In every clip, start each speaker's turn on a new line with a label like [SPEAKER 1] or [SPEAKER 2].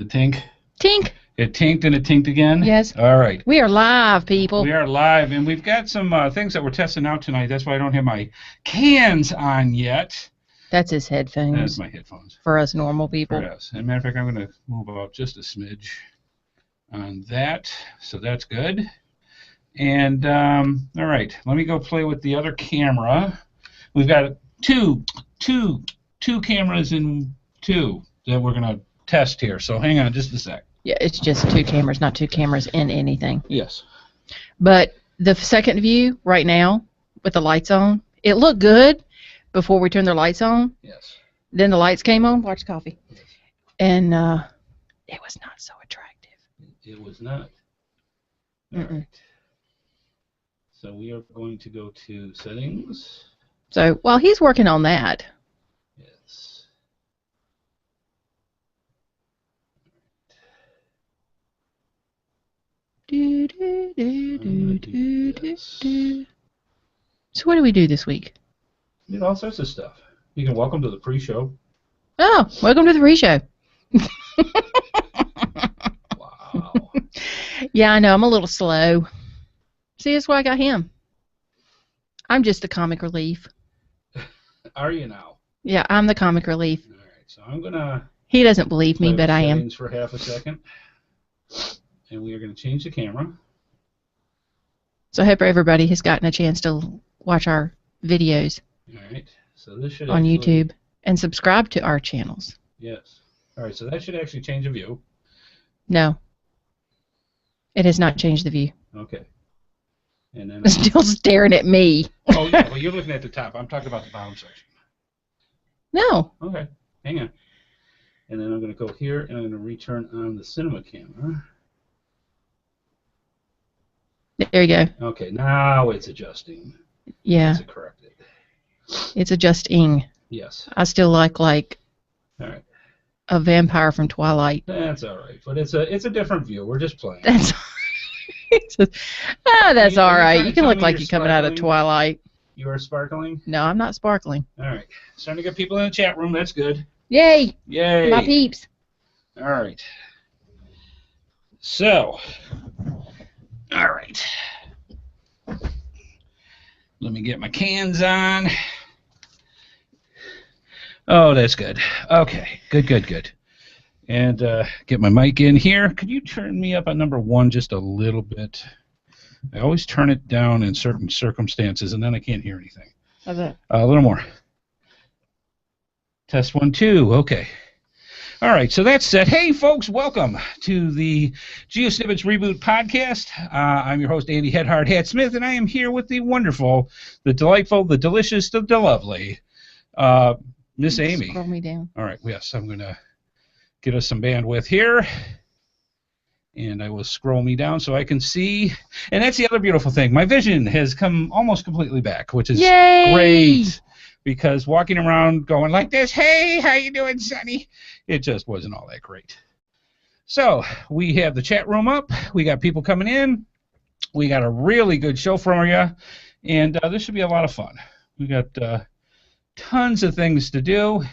[SPEAKER 1] The tink?
[SPEAKER 2] Tink.
[SPEAKER 1] It tinked and it tinked again?
[SPEAKER 2] Yes.
[SPEAKER 1] All right.
[SPEAKER 2] We are live, people.
[SPEAKER 1] We are live, and we've got some things that we're testing out tonight. That's why I don't have my cans on yet.
[SPEAKER 2] That's his headphones.
[SPEAKER 1] That's my headphones.
[SPEAKER 2] For us normal people.
[SPEAKER 1] For us. As a matter of fact, I'm going to move up just a smidge on that, so that's good. And, all right, let me go play with the other camera. We've got two cameras in two that we're going to test here, so hang on just a sec.
[SPEAKER 2] Yeah, it's just two cameras, not two cameras in anything.
[SPEAKER 1] Yes.
[SPEAKER 2] But the second view right now with the lights on, it looked good before we turned the lights on.
[SPEAKER 1] Yes.
[SPEAKER 2] Then the lights came on. Watch the coffee. Yes. And it was not so attractive.
[SPEAKER 1] It was not. All right. So we are going to go to settings.
[SPEAKER 2] So while he's working on that.
[SPEAKER 1] Yes.
[SPEAKER 2] So what do we do this week?
[SPEAKER 1] We did all sorts of stuff. You can welcome to the pre-show.
[SPEAKER 2] Oh, welcome to the pre-show.
[SPEAKER 1] Wow.
[SPEAKER 2] Yeah, I know. I'm a little slow. See, that's why I got him. I'm just the comic relief.
[SPEAKER 1] Are you now?
[SPEAKER 2] Yeah, I'm the comic relief.
[SPEAKER 1] All right, so I'm going to...
[SPEAKER 2] He doesn't believe me, but I am.
[SPEAKER 1] For half a second. And we are going to change the camera.
[SPEAKER 2] So I hope everybody has gotten a chance to watch our videos.
[SPEAKER 1] All right. So this should
[SPEAKER 2] on YouTube and subscribe to our channels.
[SPEAKER 1] Yes. All right. So that should actually change the view.
[SPEAKER 2] No. It has not changed the view.
[SPEAKER 1] Okay. And then
[SPEAKER 2] it's still staring at me.
[SPEAKER 1] Oh yeah. Well, you're looking at the top. I'm talking about the bottom section.
[SPEAKER 2] No.
[SPEAKER 1] Okay. Hang on. And then I'm going to go here and I'm going to return on the cinema camera.
[SPEAKER 2] There you go.
[SPEAKER 1] Okay, now it's adjusting.
[SPEAKER 2] Yeah.
[SPEAKER 1] It's corrected.
[SPEAKER 2] It's adjusting.
[SPEAKER 1] Yes.
[SPEAKER 2] I still like
[SPEAKER 1] all right.
[SPEAKER 2] A vampire from Twilight.
[SPEAKER 1] That's all right, but it's a different view. We're just playing.
[SPEAKER 2] That's that's all right. You can look like you're coming out of Twilight.
[SPEAKER 1] You are sparkling?
[SPEAKER 2] No, I'm not sparkling.
[SPEAKER 1] All right. Starting to get people in the chat room. That's good.
[SPEAKER 2] Yay!
[SPEAKER 1] Yay!
[SPEAKER 2] My peeps.
[SPEAKER 1] All right. So. All right. Let me get my cans on. Oh, that's good. Okay, good. And get my mic in here. Could you turn me up on number 1 just a little bit? I always turn it down in certain circumstances, and then I can't hear anything.
[SPEAKER 2] How's that?
[SPEAKER 1] A little more. Test 1, 2. Okay. All right, so that's set. Hey, folks, welcome to the GeoSnippits Reboot podcast. I'm your host, Andy HeadHardHat Smith, and I am here with the wonderful, the delightful, the delicious, the lovely Miss Amy.
[SPEAKER 2] Scroll me down.
[SPEAKER 1] All right, yes, I'm going to get us some bandwidth here, and I will scroll me down so I can see. And that's the other beautiful thing. My vision has come almost completely back, which is great. Because walking around going like this, hey, how you doing, Sonny? It just wasn't all that great. So we have the chat room up. We got people coming in. We got a really good show for you. And this should be a lot of fun. We got tons of things to do.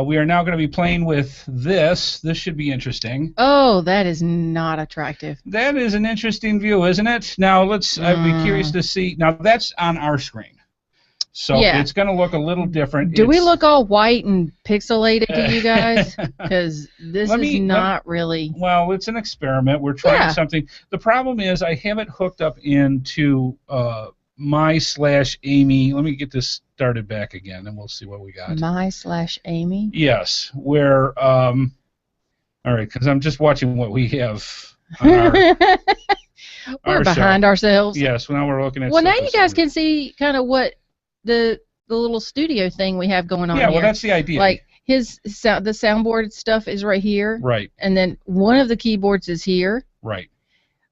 [SPEAKER 1] We are now going to be playing with this. This should be interesting.
[SPEAKER 2] Oh, that is not attractive.
[SPEAKER 1] That is an interesting view, isn't it? Now, I'd be curious to see. Now, that's on our screen. So it's going to look a little different.
[SPEAKER 2] Do we look all white and pixelated to you guys? Because this is not really...
[SPEAKER 1] Well, it's an experiment. We're trying something. The problem is I have it hooked up into my/Amy. Let me get this started back again, and we'll see what we got.
[SPEAKER 2] My/Amy?
[SPEAKER 1] Yes. Where, all right, because I'm just watching what we have on
[SPEAKER 2] We're behind ourselves.
[SPEAKER 1] Yes, now we're looking at...
[SPEAKER 2] Well, now you guys can see kind of what... The little studio thing we have going on here.
[SPEAKER 1] Yeah, well, that's the idea.
[SPEAKER 2] Like the soundboard stuff is right here.
[SPEAKER 1] Right.
[SPEAKER 2] And then one of the keyboards is here.
[SPEAKER 1] Right.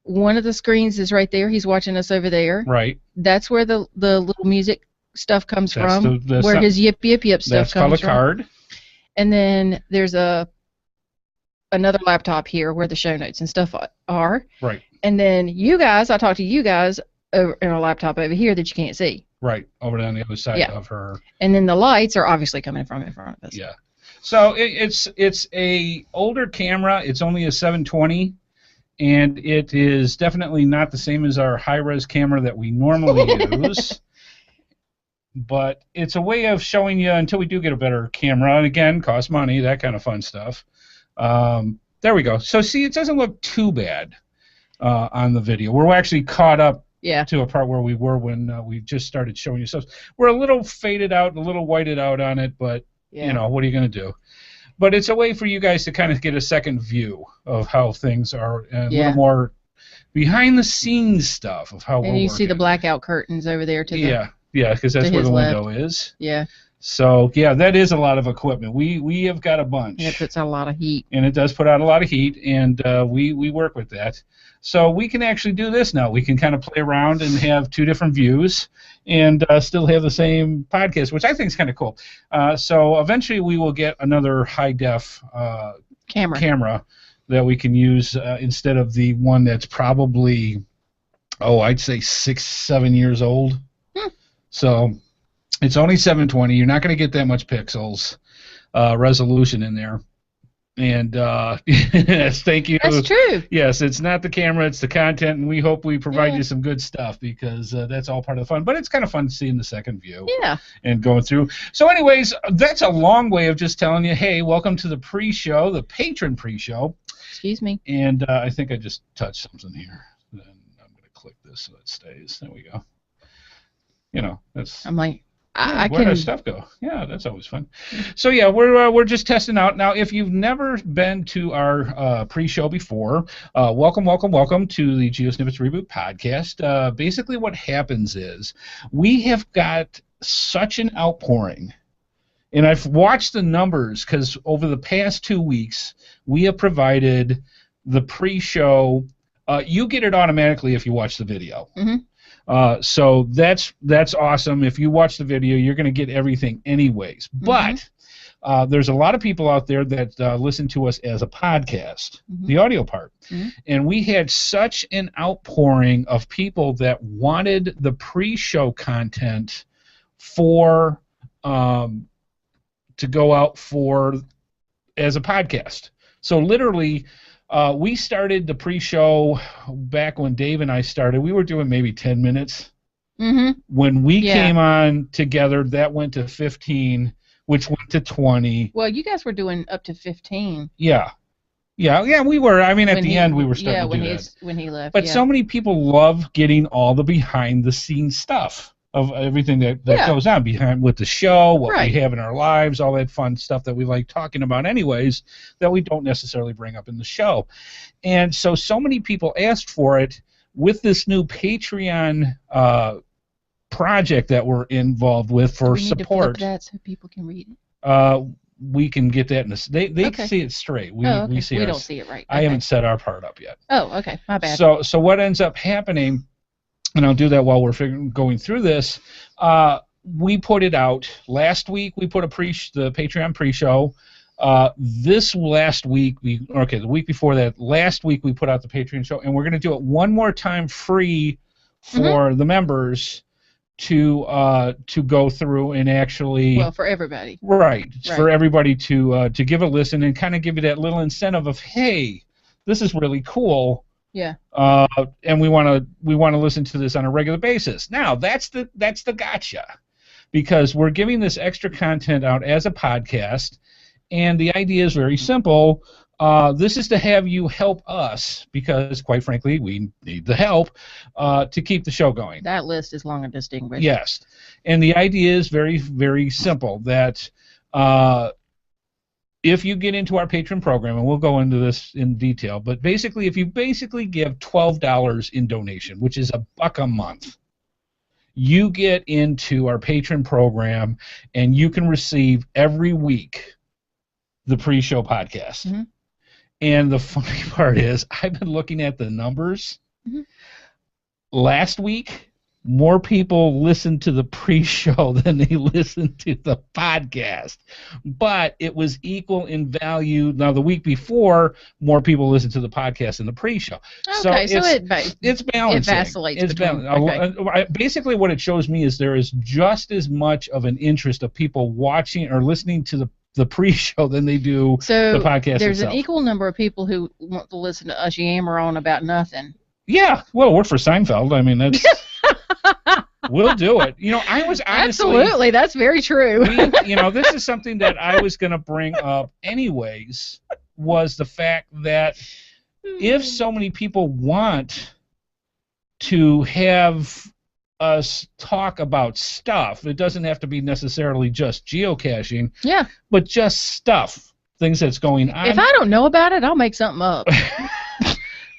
[SPEAKER 2] One of the screens is right there. He's watching us over there.
[SPEAKER 1] Right.
[SPEAKER 2] That's where the little music stuff comes from. Where his yip yip yip stuff comes from.
[SPEAKER 1] That's called a card.
[SPEAKER 2] And then there's another laptop here where the show notes and stuff are.
[SPEAKER 1] Right.
[SPEAKER 2] And then you guys, I talk to you guys in a laptop over here that you can't see.
[SPEAKER 1] Right, over on the other side of her.
[SPEAKER 2] And then the lights are obviously coming from in front of us.
[SPEAKER 1] Yeah. So it's a older camera. It's only a 720, and it is definitely not the same as our high-res camera that we normally use. But it's a way of showing you until we do get a better camera. And again, costs money, that kind of fun stuff. There we go. So see, it doesn't look too bad on the video. We're actually caught up to a part where we were when we just started showing you. So we're a little faded out, a little whited out on it, but you know, what are you going to do? But it's a way for you guys to kind of get a second view of how things are, and a little more behind-the-scenes stuff of how we're working. And you see
[SPEAKER 2] the blackout curtains over there to the
[SPEAKER 1] because that's where the window is.
[SPEAKER 2] Yeah.
[SPEAKER 1] So, that is a lot of equipment. We have got a bunch.
[SPEAKER 2] And it puts out a lot of heat.
[SPEAKER 1] And it does put out a lot of heat, and we work with that. So we can actually do this now. We can kind of play around and have two different views and still have the same podcast, which I think is kind of cool. So eventually we will get another high-def camera that we can use instead of the one that's probably, I'd say 6-7 years old. So it's only 720. You're not going to get that much pixels resolution in there. And yes, thank you.
[SPEAKER 2] That's true.
[SPEAKER 1] Yes, it's not the camera, it's the content, and we hope we provide you some good stuff because that's all part of the fun. But it's kind of fun seeing the second view and going through. So anyways, that's a long way of just telling you, hey, welcome to the pre-show, the Patron Pre-Show.
[SPEAKER 2] Excuse me.
[SPEAKER 1] And I think I just touched something here. Then I'm going to click this so it stays. There we go. You know, that's...
[SPEAKER 2] I'm like...
[SPEAKER 1] where does stuff go? Yeah, that's always fun. So yeah, we're just testing out now. If you've never been to our pre-show before, welcome to the GeoSnippits Reboot podcast. Basically, what happens is we have got such an outpouring, and I've watched the numbers because over the past 2 weeks we have provided the pre-show. You get it automatically if you watch the video. So that's awesome. If you watch the video, you're going to get everything anyways. But there's a lot of people out there that listen to us as a podcast, the audio part. And we had such an outpouring of people that wanted the pre-show content for to go out for as a podcast. So literally... we started the pre-show back when Dave and I started. We were doing maybe 10 minutes. When we came on together, that went to 15, which went to 20.
[SPEAKER 2] Well, you guys were doing up to 15.
[SPEAKER 1] Yeah, we were. I mean, at the end, we were starting to do that.
[SPEAKER 2] When he left.
[SPEAKER 1] But so many people love getting all the behind-the-scenes stuff of everything that goes on behind with the show, what we have in our lives, all that fun stuff that we like talking about anyways that we don't necessarily bring up in the show. And so many people asked for it with this new Patreon project that we're involved with for support.
[SPEAKER 2] We need to flip that so people can read it.
[SPEAKER 1] We can get that in this. They can see it straight. We
[SPEAKER 2] don't
[SPEAKER 1] see
[SPEAKER 2] it right.
[SPEAKER 1] I haven't set our part up yet.
[SPEAKER 2] Oh, okay. My bad.
[SPEAKER 1] So what ends up happening, and I'll do that while we're going through this. We put it out last week. We put the Patreon pre-show. This last week, the week before that, last week we put out the Patreon show, and we're going to do it one more time free for the members to go through and actually.
[SPEAKER 2] Well, for everybody.
[SPEAKER 1] Right. For everybody to give a listen and kind of give you that little incentive of, hey, this is really cool.
[SPEAKER 2] Yeah.
[SPEAKER 1] And we want to listen to this on a regular basis. Now that's the gotcha, because we're giving this extra content out as a podcast, and the idea is very simple. This is to have you help us because, quite frankly, we need the help to keep the show going.
[SPEAKER 2] That list is long and distinguished.
[SPEAKER 1] Yes, and the idea is very, very simple. That if you get into our Patreon program, and we'll go into this in detail, but basically, if you give $12 in donation, which is $1 a month, you get into our Patreon program, and you can receive every week the pre-show podcast. And the funny part is, I've been looking at the numbers. Last week, more people listened to the pre-show than they listened to the podcast. But it was equal in value. Now, the week before, more people listened to the podcast than the pre-show.
[SPEAKER 2] Okay, so
[SPEAKER 1] it's balancing.
[SPEAKER 2] It vacillates.
[SPEAKER 1] It's balancing. Basically, what it shows me is there is just as much of an interest of people watching or listening to the the pre-show than they do the podcast
[SPEAKER 2] there's
[SPEAKER 1] itself.
[SPEAKER 2] An equal number of people who want to listen to us yammer on about nothing.
[SPEAKER 1] Yeah, well, we're for Seinfeld. I mean, that's we'll do it. You know, I was honestly
[SPEAKER 2] absolutely, that's very true.
[SPEAKER 1] You know, this is something that I was going to bring up anyways. Was the fact that if so many people want to have us talk about stuff, it doesn't have to be necessarily just geocaching.
[SPEAKER 2] Yeah.
[SPEAKER 1] But just stuff, things that's going on.
[SPEAKER 2] If I don't know about it, I'll make something up.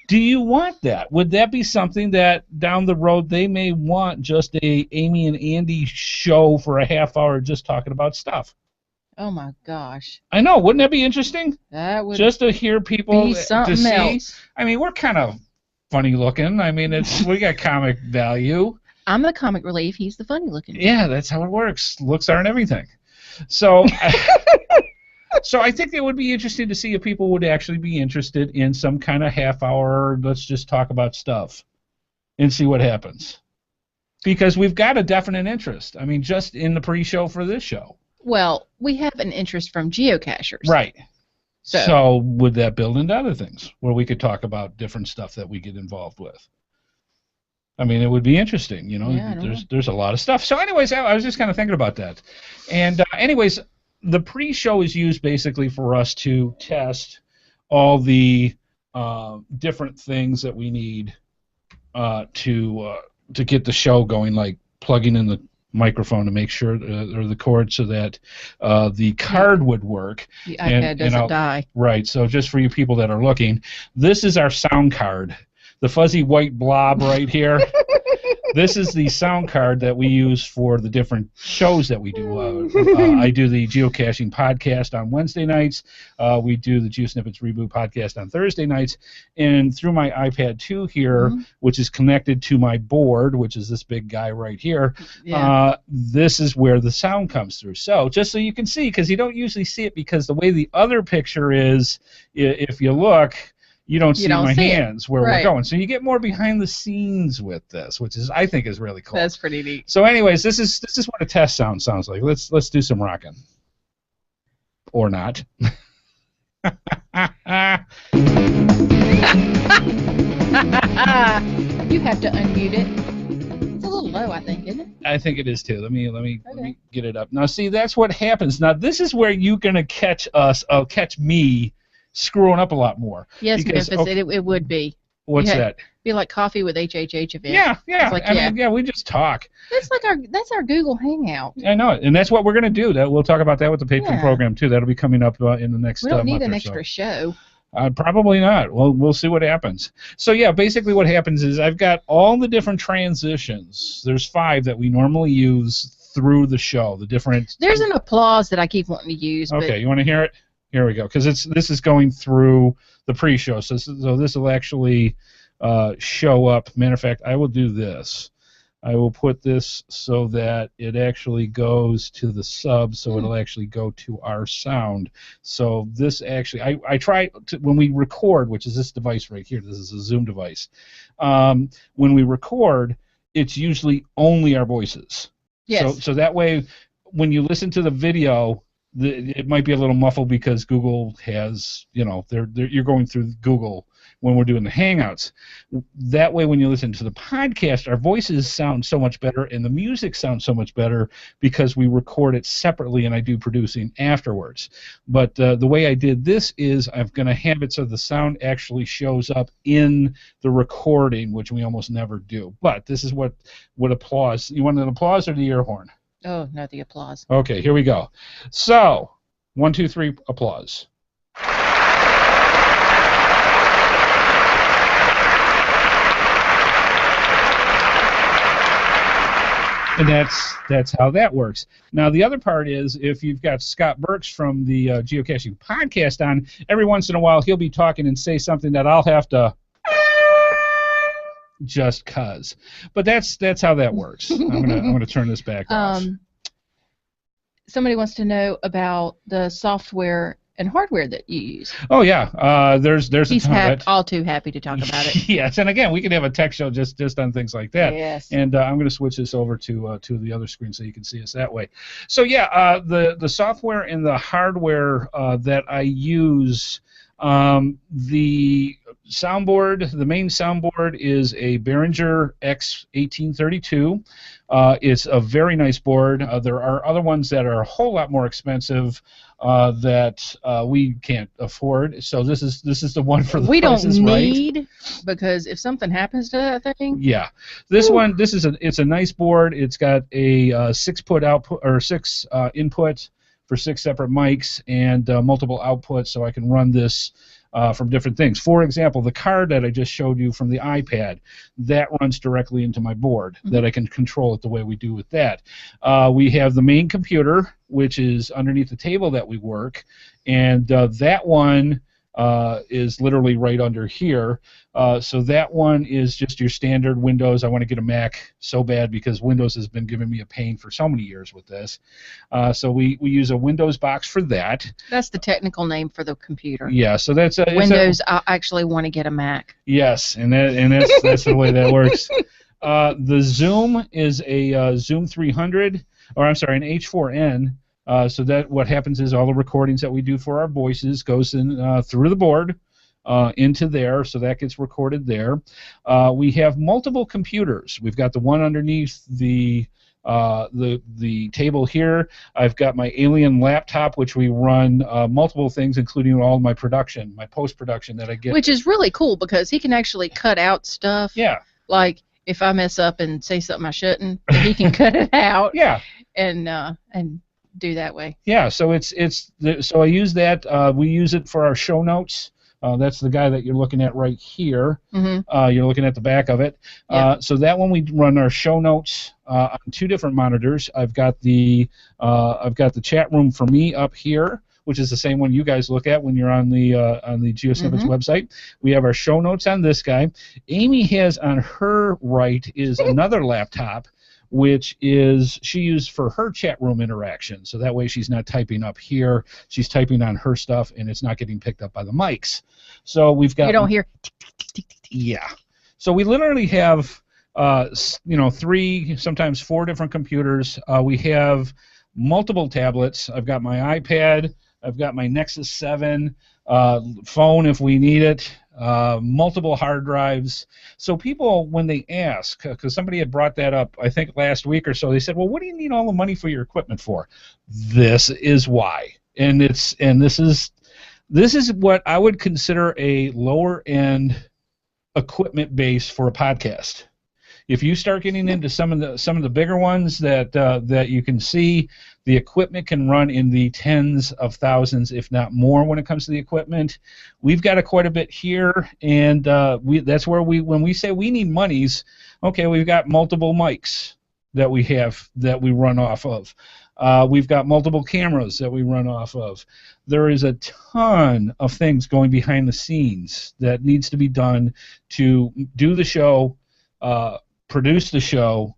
[SPEAKER 1] Do you want that? Would that be something that down the road they may want just a Amy and Andy show for a half hour just talking about stuff?
[SPEAKER 2] Oh my gosh.
[SPEAKER 1] I know. Wouldn't that be interesting?
[SPEAKER 2] That would
[SPEAKER 1] just to hear people
[SPEAKER 2] be something
[SPEAKER 1] to see.
[SPEAKER 2] Else.
[SPEAKER 1] I mean, we're kind of funny looking. I mean, we got comic value.
[SPEAKER 2] I'm the comic relief. He's the funny looking.
[SPEAKER 1] Yeah, that's how it works. Looks aren't everything. So. So I think it would be interesting to see if people would actually be interested in some kind of half hour, let's just talk about stuff and see what happens. Because we've got a definite interest. I mean, just in the pre-show for this show.
[SPEAKER 2] Well, we have an interest from geocachers.
[SPEAKER 1] Right. So would that build into other things where we could talk about different stuff that we get involved with? I mean, it would be interesting. You know,
[SPEAKER 2] yeah,
[SPEAKER 1] there's a lot of stuff. So anyways, I was just kind of thinking about that. And anyways, the pre-show is used basically for us to test all the different things that we need to get the show going, like plugging in the microphone to make sure, or the cord so that the card would work.
[SPEAKER 2] The iPad doesn't die.
[SPEAKER 1] Right. So just for you people that are looking, this is our sound card. The fuzzy white blob right here. This is the sound card that we use for the different shows that we do. I do the Geocaching podcast on Wednesday nights. We do the GeoSnippits Reboot podcast on Thursday nights. And through my iPad 2 here, which is connected to my board, which is this big guy right here, this is where the sound comes through. So just so you can see, because you don't usually see it, because the way the other picture is, if you look, you don't see my hands where we're going. So you get more behind the scenes with this, which is, I think, is really cool.
[SPEAKER 2] That's pretty neat.
[SPEAKER 1] So anyways, this is what a test sound sounds like. Let's do some rocking. Or not.
[SPEAKER 2] You have to unmute it. It's a little low, I think, isn't it?
[SPEAKER 1] I think it is too. Let me get it up. Now see, that's what happens. Now this is where you're gonna catch us, catch me screwing up a lot more.
[SPEAKER 2] Yes, because, Memphis, it would be.
[SPEAKER 1] What's that?
[SPEAKER 2] Be like coffee with HHH event.
[SPEAKER 1] Yeah.
[SPEAKER 2] Like,
[SPEAKER 1] I mean, we just talk.
[SPEAKER 2] That's our Google Hangout.
[SPEAKER 1] I know it, and that's what we're gonna do. That we'll talk about that with the Patron program too. That'll be coming up in the next.
[SPEAKER 2] We don't need
[SPEAKER 1] month
[SPEAKER 2] an
[SPEAKER 1] or
[SPEAKER 2] extra show.
[SPEAKER 1] Probably not. We'll see what happens. So yeah, basically what happens is I've got all the different transitions. There's 5 that we normally use through the show. The different.
[SPEAKER 2] There's an applause that I keep wanting to use.
[SPEAKER 1] Okay, you want to hear it? Here we go. Because this is going through the pre-show, so this will actually show up. Matter of fact, I will do this. I will put this so that it actually goes to the sub, so it'll actually go to our sound. So this actually, I try to, when we record, which is this device right here, this is a Zoom device. When we record, it's usually only our voices.
[SPEAKER 2] Yes.
[SPEAKER 1] So that way, when you listen to the video, it might be a little muffled because Google has, you're going through Google when we're doing the Hangouts. That way, when you listen to the podcast, our voices sound so much better and the music sounds so much better because we record it separately and I do producing afterwards. But the way I did this is I'm going to have it so the sound actually shows up in the recording, which we almost never do. But this is what applause. You want an applause or the air horn?
[SPEAKER 2] Oh, not the applause.
[SPEAKER 1] Okay, here we go. So, 1, 2, 3, applause. And that's how that works. Now, the other part is if you've got Scott Burks from the Geocaching podcast on, every once in a while he'll be talking and say something that I'll have to just cuz. But that's how that works. I'm gonna turn this back off.
[SPEAKER 2] Somebody wants to know about the software and hardware that you use.
[SPEAKER 1] Oh yeah, there's
[SPEAKER 2] He's
[SPEAKER 1] a ton of it.
[SPEAKER 2] all too happy to talk about it.
[SPEAKER 1] Yes, and again, we can have a tech show just on things like that.
[SPEAKER 2] Yes.
[SPEAKER 1] And I'm going to switch this over to the other screen so you can see us that way. So yeah, the software and the hardware that I use. The soundboard, the main soundboard is a Behringer X1832. It's a very nice board. There are other ones that are a whole lot more expensive that we can't afford. So this is the one for the prices right.
[SPEAKER 2] We don't need, because if something happens to that thing.
[SPEAKER 1] Yeah, this one, it's a nice board. It's got a 6-put output or 6 input for 6 separate mics and multiple outputs, so I can run this from different things. For example, the card that I just showed you from the iPad, that runs directly into my board, that I can control it the way we do with that. We have the main computer, which is underneath the table that we work, and that one is literally right under here. So that one is just your standard Windows. I want to get a Mac so bad because Windows has been giving me a pain for so many years with this. So we use a Windows box for that. That's
[SPEAKER 2] the technical name for the computer.
[SPEAKER 1] Yeah, so that's
[SPEAKER 2] Windows. I actually want to get a Mac.
[SPEAKER 1] Yes, and that's the way that works. The Zoom is a Zoom 300, or I'm sorry, an H4n. So that what happens is all the recordings that we do for our voices goes in through the board into there, so that gets recorded there. We have multiple computers. We've got the one underneath the table here. I've got my Alien laptop, which we run multiple things, including all my production, my post-production that I get.
[SPEAKER 2] Which is really cool because he can actually cut out stuff.
[SPEAKER 1] Yeah.
[SPEAKER 2] Like if I mess up and say something I shouldn't, he can cut it out.
[SPEAKER 1] Yeah.
[SPEAKER 2] And do that way.
[SPEAKER 1] Yeah, so so I use that. We use it for our show notes. That's the guy that you're looking at right here. You're looking at the back of it.
[SPEAKER 2] Yep.
[SPEAKER 1] So that one we run our show notes on 2 different monitors. I've got the chat room for me up here, which is the same one you guys look at when you're on the GeoSnippits website. We have our show notes on this guy. Amy has on her right is another laptop, which is she used for her chat room interaction. So that way she's not typing up here. She's typing on her stuff, and it's not getting picked up by the mics. So we've got...
[SPEAKER 2] You don't hear...
[SPEAKER 1] Yeah. So we literally have, 3, sometimes 4 different computers. We have multiple tablets. I've got my iPad. I've got my Nexus 7 phone if we need it. Multiple hard drives. So people, when they ask, because somebody had brought that up, I think last week or so, they said, "Well, what do you need all the money for your equipment for?" This is why, and this is what I would consider a lower end equipment base for a podcast. If you start getting into some of the bigger ones that you can see, the equipment can run in the tens of thousands, if not more, when it comes to the equipment. We've got quite a bit here, and that's where when we say we need monies, okay, we've got multiple mics that we have that we run off of. We've got multiple cameras that we run off of. There is a ton of things going behind the scenes that needs to be done to do the show, produce the show,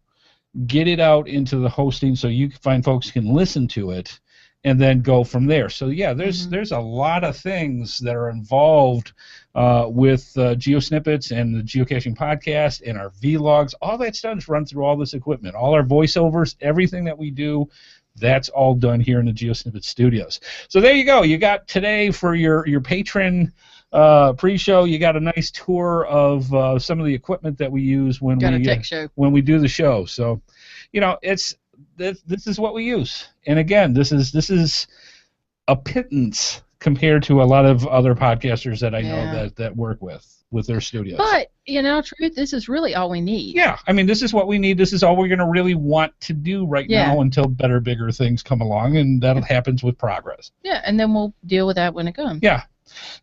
[SPEAKER 1] get it out into the hosting so you find folks can listen to it, and then go from there. So yeah, there's a lot of things that are involved with GeoSnippits and the Geocaching podcast and our vlogs. All that stuff is run through all this equipment. All our voiceovers, everything that we do, that's all done here in the GeoSnippits studios. So there you go. You got today for your Patron pre-show. You got a nice tour of some of the equipment that we use when we do the show. So, this is what we use. And again, this is a pittance compared to a lot of other podcasters that I know that work with their studios.
[SPEAKER 2] But truth, this is really all we need.
[SPEAKER 1] Yeah, I mean, this is what we need. This is all we're going to really want to do right now until better, bigger things come along, and that happens with progress.
[SPEAKER 2] Yeah, and then we'll deal with that when it comes.
[SPEAKER 1] Yeah.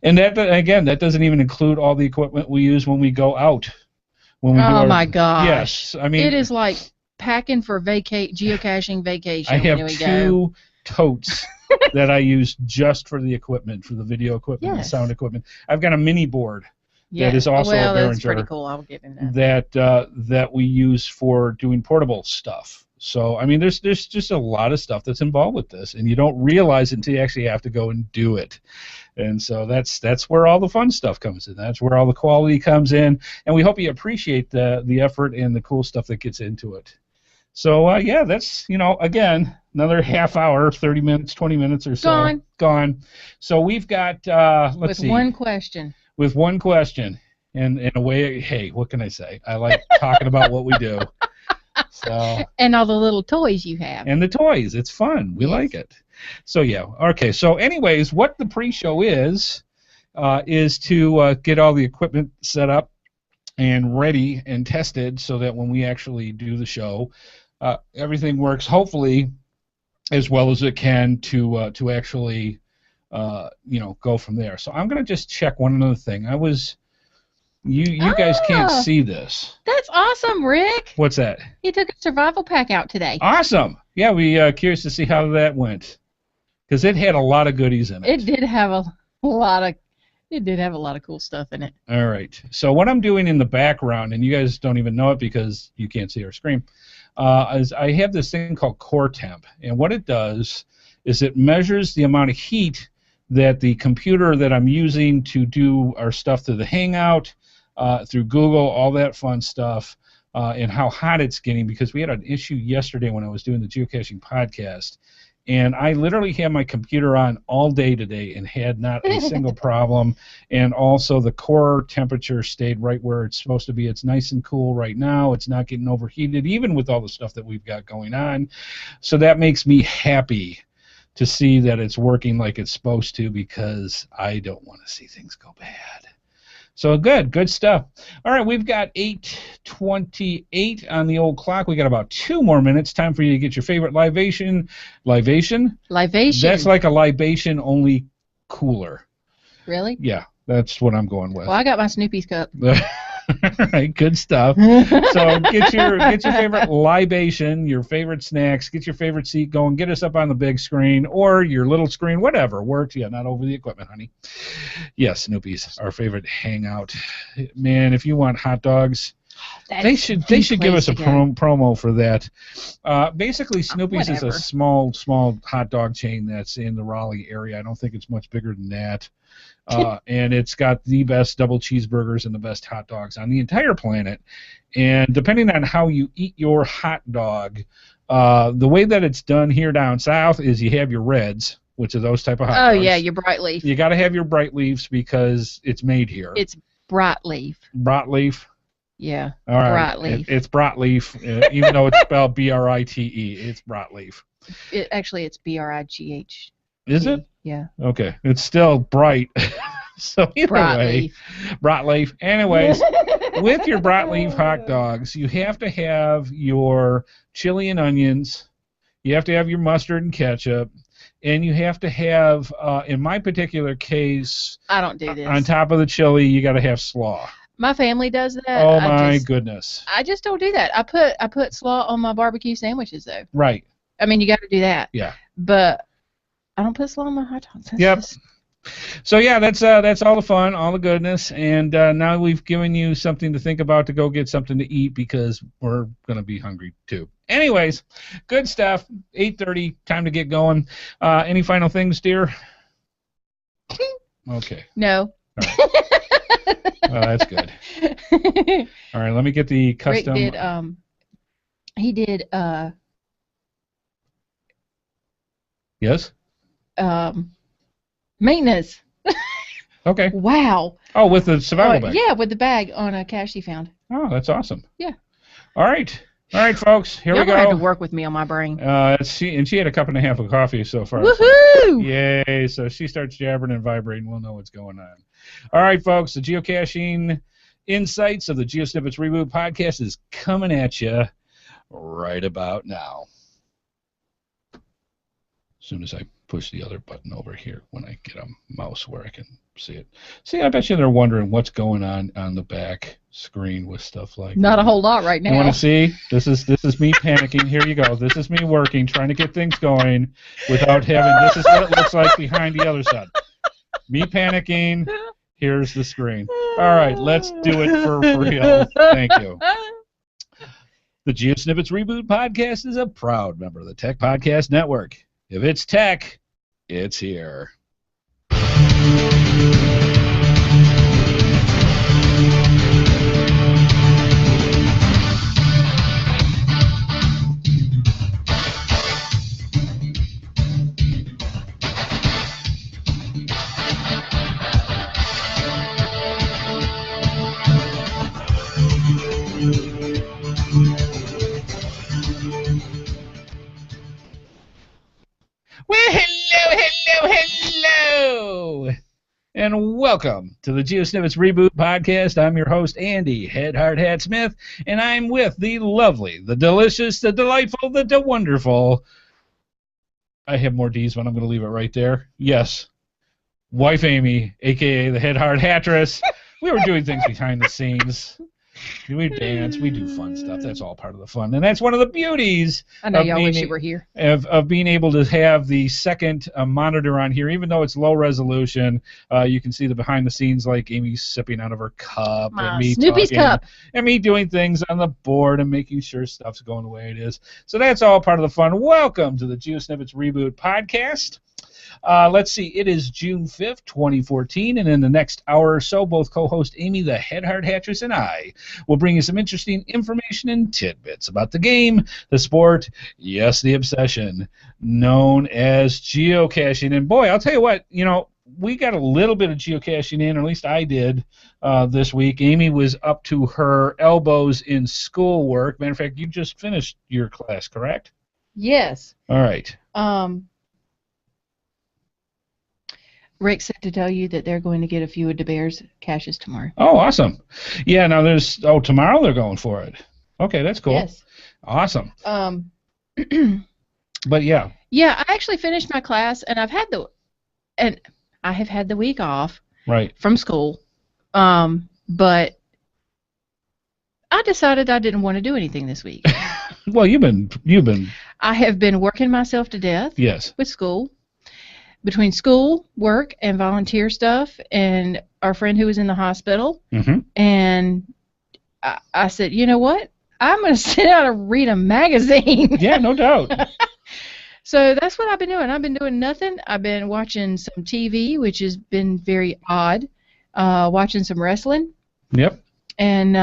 [SPEAKER 1] And that, again, that doesn't even include all the equipment we use when we go out.
[SPEAKER 2] My gosh.
[SPEAKER 1] Yes, I mean,
[SPEAKER 2] it is like packing for geocaching vacation.
[SPEAKER 1] I have 2 totes that I use just for the equipment, for the video equipment, the sound equipment. I've got a mini board that is also a Behringer.
[SPEAKER 2] That's pretty cool. I'll get in that.
[SPEAKER 1] That we use for doing portable stuff. So, I mean, there's just a lot of stuff that's involved with this, and you don't realize it until you actually have to go and do it. And so that's where all the fun stuff comes in. That's where all the quality comes in, and we hope you appreciate the effort and the cool stuff that gets into it. So, yeah, that's, again, another half hour, 30 minutes, 20 minutes or so. Gone. So we've got, let's see.
[SPEAKER 2] With one question.
[SPEAKER 1] With one question. And in a way, hey, what can I say? I like talking about what we do. So. And
[SPEAKER 2] all the little toys you have.
[SPEAKER 1] And the toys. It's fun. We like it. So, yeah. Okay. So, anyways, what the pre-show is to get all the equipment set up and ready and tested so that when we actually do the show, everything works hopefully as well as it can to actually go from there. So I'm going to just check one other thing. You guys can't see this.
[SPEAKER 2] That's awesome, Rick.
[SPEAKER 1] What's that?
[SPEAKER 2] He took a survival pack out today.
[SPEAKER 1] Awesome. Yeah, we curious to see how that went, because it had a lot of goodies in it.
[SPEAKER 2] It did have a lot of cool stuff in it.
[SPEAKER 1] All right. So what I'm doing in the background, and you guys don't even know it because you can't see our screen, is I have this thing called core temp, and what it does is it measures the amount of heat that the computer that I'm using to do our stuff through the Hangout, through Google, all that fun stuff, and how hot it's getting, because we had an issue yesterday when I was doing the geocaching podcast, and I literally had my computer on all day today and had not a single problem, and also the core temperature stayed right where it's supposed to be. It's nice and cool right now. It's not getting overheated, even with all the stuff that we've got going on, so that makes me happy to see that it's working like it's supposed to, because I don't want to see things go bad. So good stuff. All right, we've got 8:28 on the old clock. We got about 2 more minutes. Time for you to get your favorite libation. Libation? That's like a libation, only cooler.
[SPEAKER 2] Really?
[SPEAKER 1] Yeah, that's what I'm going with.
[SPEAKER 2] Well, I got my Snoopy's cup.
[SPEAKER 1] All right, good stuff. So get your favorite libation, your favorite snacks, get your favorite seat going, get us up on the big screen or your little screen, whatever works. Yeah, not over the equipment, honey. Yes, Snoopy's our favorite hangout. Man, if you want hot dogs, they should give us a promo for that. Basically, Snoopy's is a small hot dog chain that's in the Raleigh area. I don't think it's much bigger than that. And it's got the best double cheeseburgers and the best hot dogs on the entire planet. And depending on how you eat your hot dog, the way that it's done here down south is you have your reds, which are those type of hot dogs.
[SPEAKER 2] Oh, yeah, your bright leaf.
[SPEAKER 1] You got to have your bright leaves because it's made here.
[SPEAKER 2] It's bright leaf.
[SPEAKER 1] Bright leaf?
[SPEAKER 2] Yeah,
[SPEAKER 1] all right.
[SPEAKER 2] Bright leaf.
[SPEAKER 1] It's bright leaf, even though it's spelled B-R-I-T-E. It's bright leaf.
[SPEAKER 2] Actually, it's B-R-I-G-H.
[SPEAKER 1] Is it?
[SPEAKER 2] Yeah.
[SPEAKER 1] Okay. It's still bright. So either way, broadleaf. Anyways, with your broadleaf hot dogs, you have to have your chili and onions. You have to have your mustard and ketchup. And you have to have, in my particular case,
[SPEAKER 2] I don't do this.
[SPEAKER 1] On top of the chili, you got to have slaw.
[SPEAKER 2] My family does that.
[SPEAKER 1] Oh, my goodness.
[SPEAKER 2] I just don't do that. I put slaw on my barbecue sandwiches, though.
[SPEAKER 1] Right.
[SPEAKER 2] I mean, you got to do that.
[SPEAKER 1] Yeah.
[SPEAKER 2] But I don't put slaw on my hot dogs.
[SPEAKER 1] Yep. So yeah, that's all the fun, all the goodness, and now we've given you something to think about to go get something to eat because we're gonna be hungry too. Anyways, good stuff. 8:30, time to get going. Any final things, dear? Okay.
[SPEAKER 2] No.
[SPEAKER 1] All right. Well, that's good. All right, let me get the custom.
[SPEAKER 2] Rick did.
[SPEAKER 1] Yes.
[SPEAKER 2] Maintenance.
[SPEAKER 1] Okay.
[SPEAKER 2] Wow.
[SPEAKER 1] Oh, with the survival bag.
[SPEAKER 2] Yeah, with the bag on a cache he found.
[SPEAKER 1] Oh, that's awesome.
[SPEAKER 2] Yeah.
[SPEAKER 1] All right, folks. Here we go.
[SPEAKER 2] You're gonna have to work with me on my brain.
[SPEAKER 1] She had a cup and a half of coffee so far.
[SPEAKER 2] Woohoo!
[SPEAKER 1] Yay! So she starts jabbering and vibrating. We'll know what's going on. All right, folks. The geocaching insights of the GeoSnippits Reboot podcast is coming at you right about now. As soon as I push the other button over here when I get a mouse where I can see it. See, I bet you they're wondering what's going on the back screen with stuff like
[SPEAKER 2] Not
[SPEAKER 1] that.
[SPEAKER 2] A whole lot right now.
[SPEAKER 1] You want to see? This is me panicking. Here you go. This is me working, trying to get things going without having... This is what it looks like behind the other side. Me panicking. Here's the screen. All right, let's do it for real. Thank you. The GeoSnippits Reboot podcast is a proud member of the Tech Podcast Network. If it's tech, it's here. Well, hello, and welcome to the GeoSnippits Reboot podcast. I'm your host, Andy HeadHardHat Smith, and I'm with the lovely, the delicious, the delightful, the wonderful. I have more D's, but I'm going to leave it right there. Yes, wife Amy, a.k.a. the HeadHardHatress. We were doing things behind the scenes. We dance, we do fun stuff. That's all part of the fun, and that's one of the beauties.
[SPEAKER 2] I know y'all wish you were here.
[SPEAKER 1] Of being able to have the second monitor on here, even though it's low resolution. You can see the behind the scenes, like Amy sipping out of her cup, and me
[SPEAKER 2] Snoopy's
[SPEAKER 1] talking,
[SPEAKER 2] cup,
[SPEAKER 1] and me doing things on the board and making sure stuff's going the way it is. So that's all part of the fun. Welcome to the GeoSnippits Reboot podcast. Let's see, it is June 5th, 2014, and in the next hour or so, both co-host Amy, the HeadHardHatress, and I will bring you some interesting information and tidbits about the game, the sport, yes, the obsession, known as geocaching. And boy, I'll tell you what, we got a little bit of geocaching in, or at least I did this week. Amy was up to her elbows in schoolwork. Matter of fact, you just finished your class, correct?
[SPEAKER 2] Yes.
[SPEAKER 1] All right.
[SPEAKER 2] Rick said to tell you that they're going to get a few of DeBear's caches tomorrow.
[SPEAKER 1] Oh, awesome. Yeah, now tomorrow they're going for it. Okay, that's cool.
[SPEAKER 2] Yes.
[SPEAKER 1] Awesome. But yeah.
[SPEAKER 2] Yeah, I actually finished my class, and I have had the week off.
[SPEAKER 1] Right.
[SPEAKER 2] From school. But I decided I didn't want to do anything this week.
[SPEAKER 1] Well, you've been.
[SPEAKER 2] I have been working myself to death.
[SPEAKER 1] Yes.
[SPEAKER 2] With school. Between school, work, and volunteer stuff, and our friend who was in the hospital, and I said, you know what? I'm going to sit down and read a magazine.
[SPEAKER 1] Yeah, no doubt.
[SPEAKER 2] So that's what I've been doing. I've been doing nothing. I've been watching some TV, which has been very odd, watching some wrestling.
[SPEAKER 1] Yep.
[SPEAKER 2] And,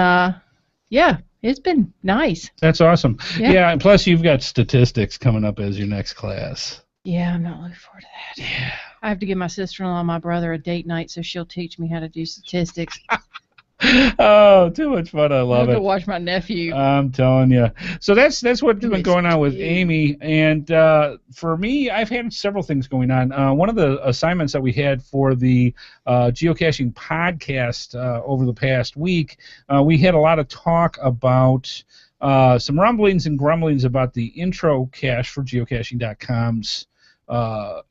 [SPEAKER 2] yeah, it's been nice.
[SPEAKER 1] That's awesome. Yeah, and plus you've got statistics coming up as your next class.
[SPEAKER 2] Yeah, I'm not looking forward to that.
[SPEAKER 1] Yeah.
[SPEAKER 2] I have to give my sister-in-law and my brother a date night so she'll teach me how to do statistics.
[SPEAKER 1] Oh, too much fun. I love it.
[SPEAKER 2] To watch my nephew.
[SPEAKER 1] I'm telling you. So that's what's been going on with Amy. And for me, I've had several things going on. One of the assignments that we had for the geocaching podcast over the past week, we had a lot of talk about some rumblings and grumblings about the intro cache for geocaching.com's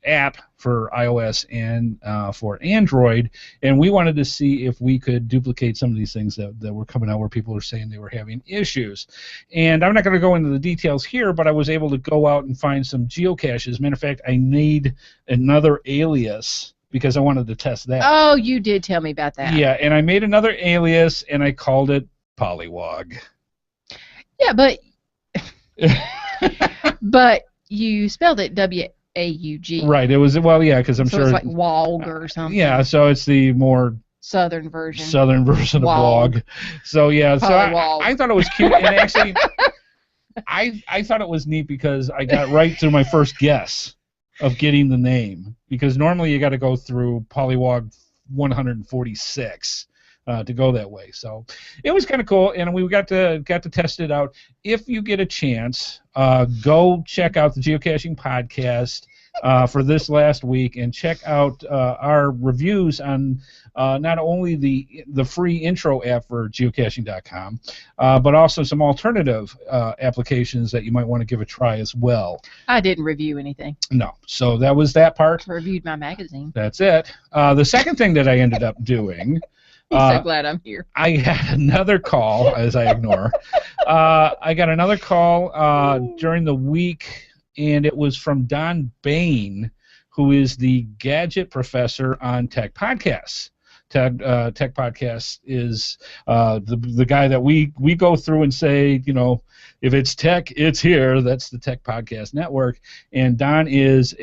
[SPEAKER 1] app for iOS and for Android, and we wanted to see if we could duplicate some of these things that were coming out where people are saying they were having issues. And I'm not going to go into the details here, but I was able to go out and find some geocaches. Matter of fact, I need another alias because I wanted to test that.
[SPEAKER 2] Oh, you did tell me about that.
[SPEAKER 1] Yeah, and I made another alias, and I called it Pollywog.
[SPEAKER 2] Yeah, but you spelled it W-A-U-G.
[SPEAKER 1] Right. It was, well, yeah, because I'm sure
[SPEAKER 2] it's like Wog or something.
[SPEAKER 1] Yeah, so it's the more
[SPEAKER 2] southern version
[SPEAKER 1] of Wog. So yeah, so I thought it was cute, and actually, I thought it was neat because I got right through my first guess of getting the name, because normally you got to go through Pollywog 146. To go that way, so it was kind of cool, and we got to test it out. If you get a chance, go check out the geocaching podcast for this last week, and check out our reviews on not only the free intro app for geocaching.com, but also some alternative applications that you might want to give a try as well.
[SPEAKER 2] I didn't review anything.
[SPEAKER 1] No, so that was that part.
[SPEAKER 2] I reviewed my magazine.
[SPEAKER 1] That's it. The second thing that I ended up doing.
[SPEAKER 2] I'm so glad I'm here.
[SPEAKER 1] I had another call, as I ignore. I got another call during the week, and it was from Don Bain, who is the gadget professor on Tech Podcasts. Tech Podcast is the guy that we go through and say, if it's tech, it's here. That's the Tech Podcast Network. And Don is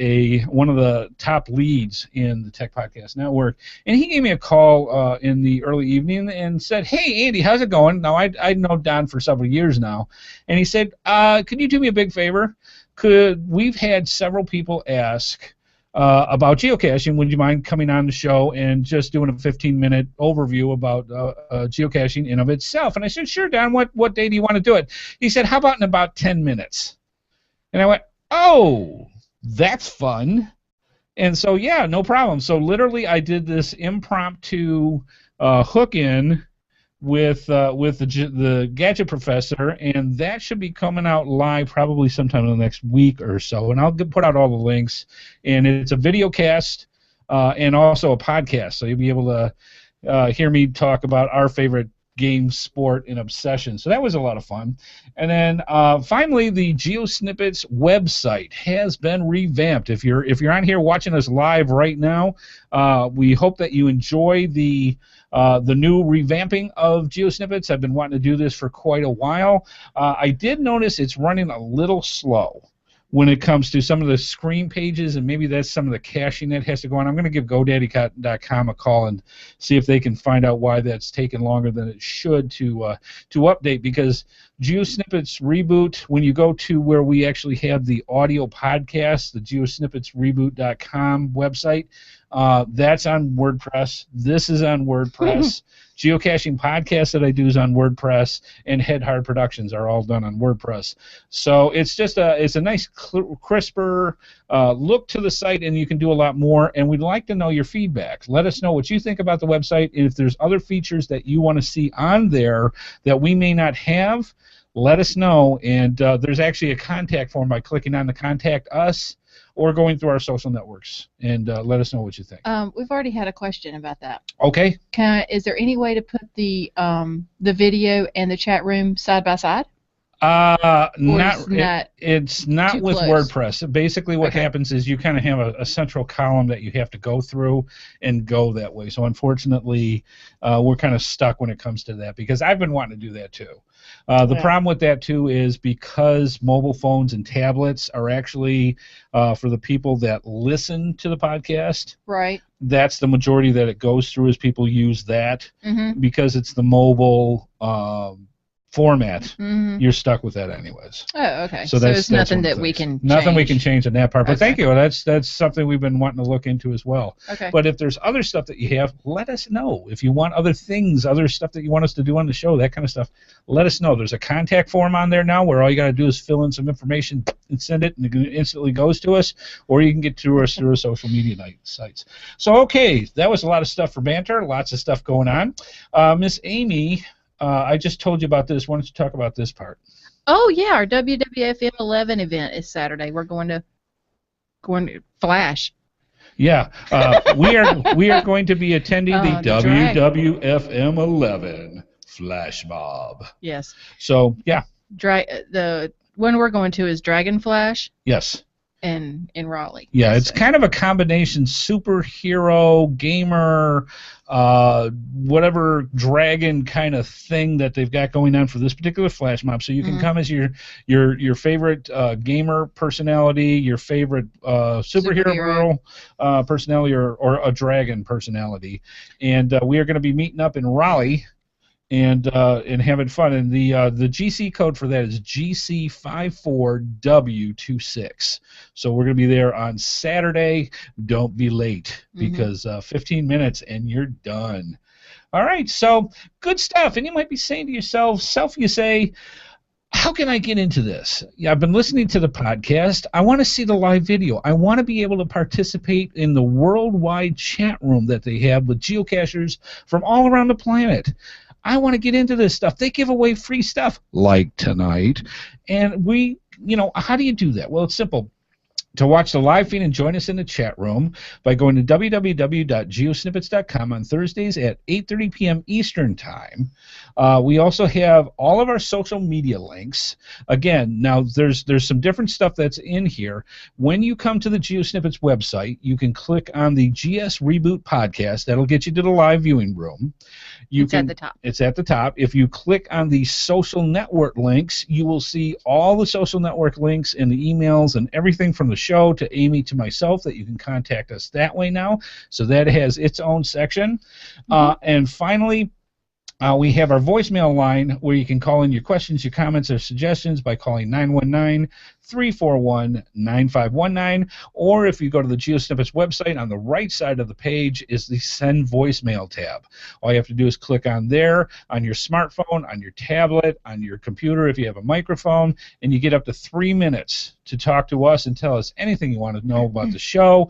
[SPEAKER 1] one of the top leads in the Tech Podcast Network. And he gave me a call in the early evening and said, "Hey, Andy, how's it going?" Now, I know Don for several years now. And he said, "Could you do me a big favor? We've had several people ask about geocaching. Would you mind coming on the show and just doing a 15-minute overview about geocaching in of itself?" And I said, "Sure, Don. What day do you want to do it?" He said, "How about in about 10 minutes?" And I went, "Oh, that's fun." And so, yeah, no problem. So literally I did this impromptu hook-in with the Gadget Professor, and that should be coming out live probably sometime in the next week or so. And I'll put out all the links. And it's a video cast and also a podcast, so you'll be able to hear me talk about our favorite game, sport, and obsession. So that was a lot of fun. And then finally, the GeoSnippits website has been revamped. If you're on here watching us live right now, we hope that you enjoy the new revamping of GeoSnippits. I've been wanting to do this for quite a while. I did notice it's running a little slow when it comes to some of the screen pages, and maybe that's some of the caching that has to go on. I'm going to give GoDaddy.com a call and see if they can find out why that's taken longer than it should to update, because GeoSnippits Reboot, when you go to where we actually have the audio podcast, the GeoSnippitsReboot.com website, that's on WordPress. This is on WordPress. Geocaching podcast that I do is on WordPress, and HeadHard Productions are all done on WordPress. So it's just it's a nice, crisper look to the site, and you can do a lot more. And we'd like to know your feedback. Let us know what you think about the website, and if there's other features that you want to see on there that we may not have, let us know. And there's actually a contact form by clicking on the Contact Us, or going through our social networks, and let us know what you think.
[SPEAKER 2] We've already had a question about that.
[SPEAKER 1] Okay.
[SPEAKER 2] Is there any way to put the video and the chat room side by side?
[SPEAKER 1] It's not with
[SPEAKER 2] close?
[SPEAKER 1] WordPress. Basically what happens is you kind of have a central column that you have to go through and go that way. So unfortunately, we're kind of stuck when it comes to that, because I've been wanting to do that too. The problem with that too is because mobile phones and tablets are actually for the people that listen to the podcast.
[SPEAKER 2] Right.
[SPEAKER 1] That's the majority that it goes through, is people use that because it's the mobile format. You're stuck with that anyways.
[SPEAKER 2] Oh, okay.
[SPEAKER 1] So
[SPEAKER 2] it's nothing that we can
[SPEAKER 1] Nothing we can change in that part. But thank you. That's something we've been wanting to look into as well.
[SPEAKER 2] Okay.
[SPEAKER 1] But if there's other stuff that you have, let us know. If you want other things, other stuff that you want us to do on the show, that kind of stuff, let us know. There's a contact form on there now where all you got to do is fill in some information and send it, and it instantly goes to us, or you can get to us through our social media sites. So, okay, that was a lot of stuff for banter, lots of stuff going on. Miss Amy, I just told you about this. Why don't you talk about this part?
[SPEAKER 2] Oh yeah, our WWFM 11 event is Saturday. We're going to Flash.
[SPEAKER 1] Yeah, we are going to be attending the WWFM 11 Flash Mob.
[SPEAKER 2] Yes.
[SPEAKER 1] So yeah.
[SPEAKER 2] The one we're going to is Dragon Flash.
[SPEAKER 1] Yes.
[SPEAKER 2] In Raleigh.
[SPEAKER 1] Yeah, it's kind of a combination superhero, gamer, whatever dragon kind of thing that they've got going on for this particular flash mob. So you can come as your favorite gamer personality, your favorite superhero personality, or a dragon personality. And we are going to be meeting up in Raleigh and having fun. And the GC code for that is GC54W26. So we're going to be there on Saturday. Don't be late, because 15 minutes and you're done. All right, so good stuff. And you might be saying to yourself, you say, how can I get into this? Yeah, I've been listening to the podcast. I want to see the live video. I want to be able to participate in the worldwide chat room that they have with geocachers from all around the planet. I want to get into this stuff. They give away free stuff like tonight. And how do you do that? Well, it's simple. to watch the live feed and join us in the chat room by going to www.geosnippets.com on Thursdays at 8:30 p.m. Eastern Time. We also have all of our social media links. Again, now there's some different stuff that's in here. When you come to the GeoSnippets website, you can click on the GS Reboot podcast. That'll get you to the live viewing room.
[SPEAKER 2] It's at the top.
[SPEAKER 1] It's at the top. If you click on the social network links, you will see all the social network links and the emails and everything from the show to Amy to myself that you can contact us that way now. So that has its own section. And finally, we have our voicemail line where you can call in your questions, your comments, or suggestions by calling 919-341-9519. Or if you go to the GeoSnippets website, on the right side of the page is the Send Voicemail tab. All you have to do is click on there, on your smartphone, on your tablet, on your computer if you have a microphone, and you get up to 3 minutes to talk to us and tell us anything you want to know about the show,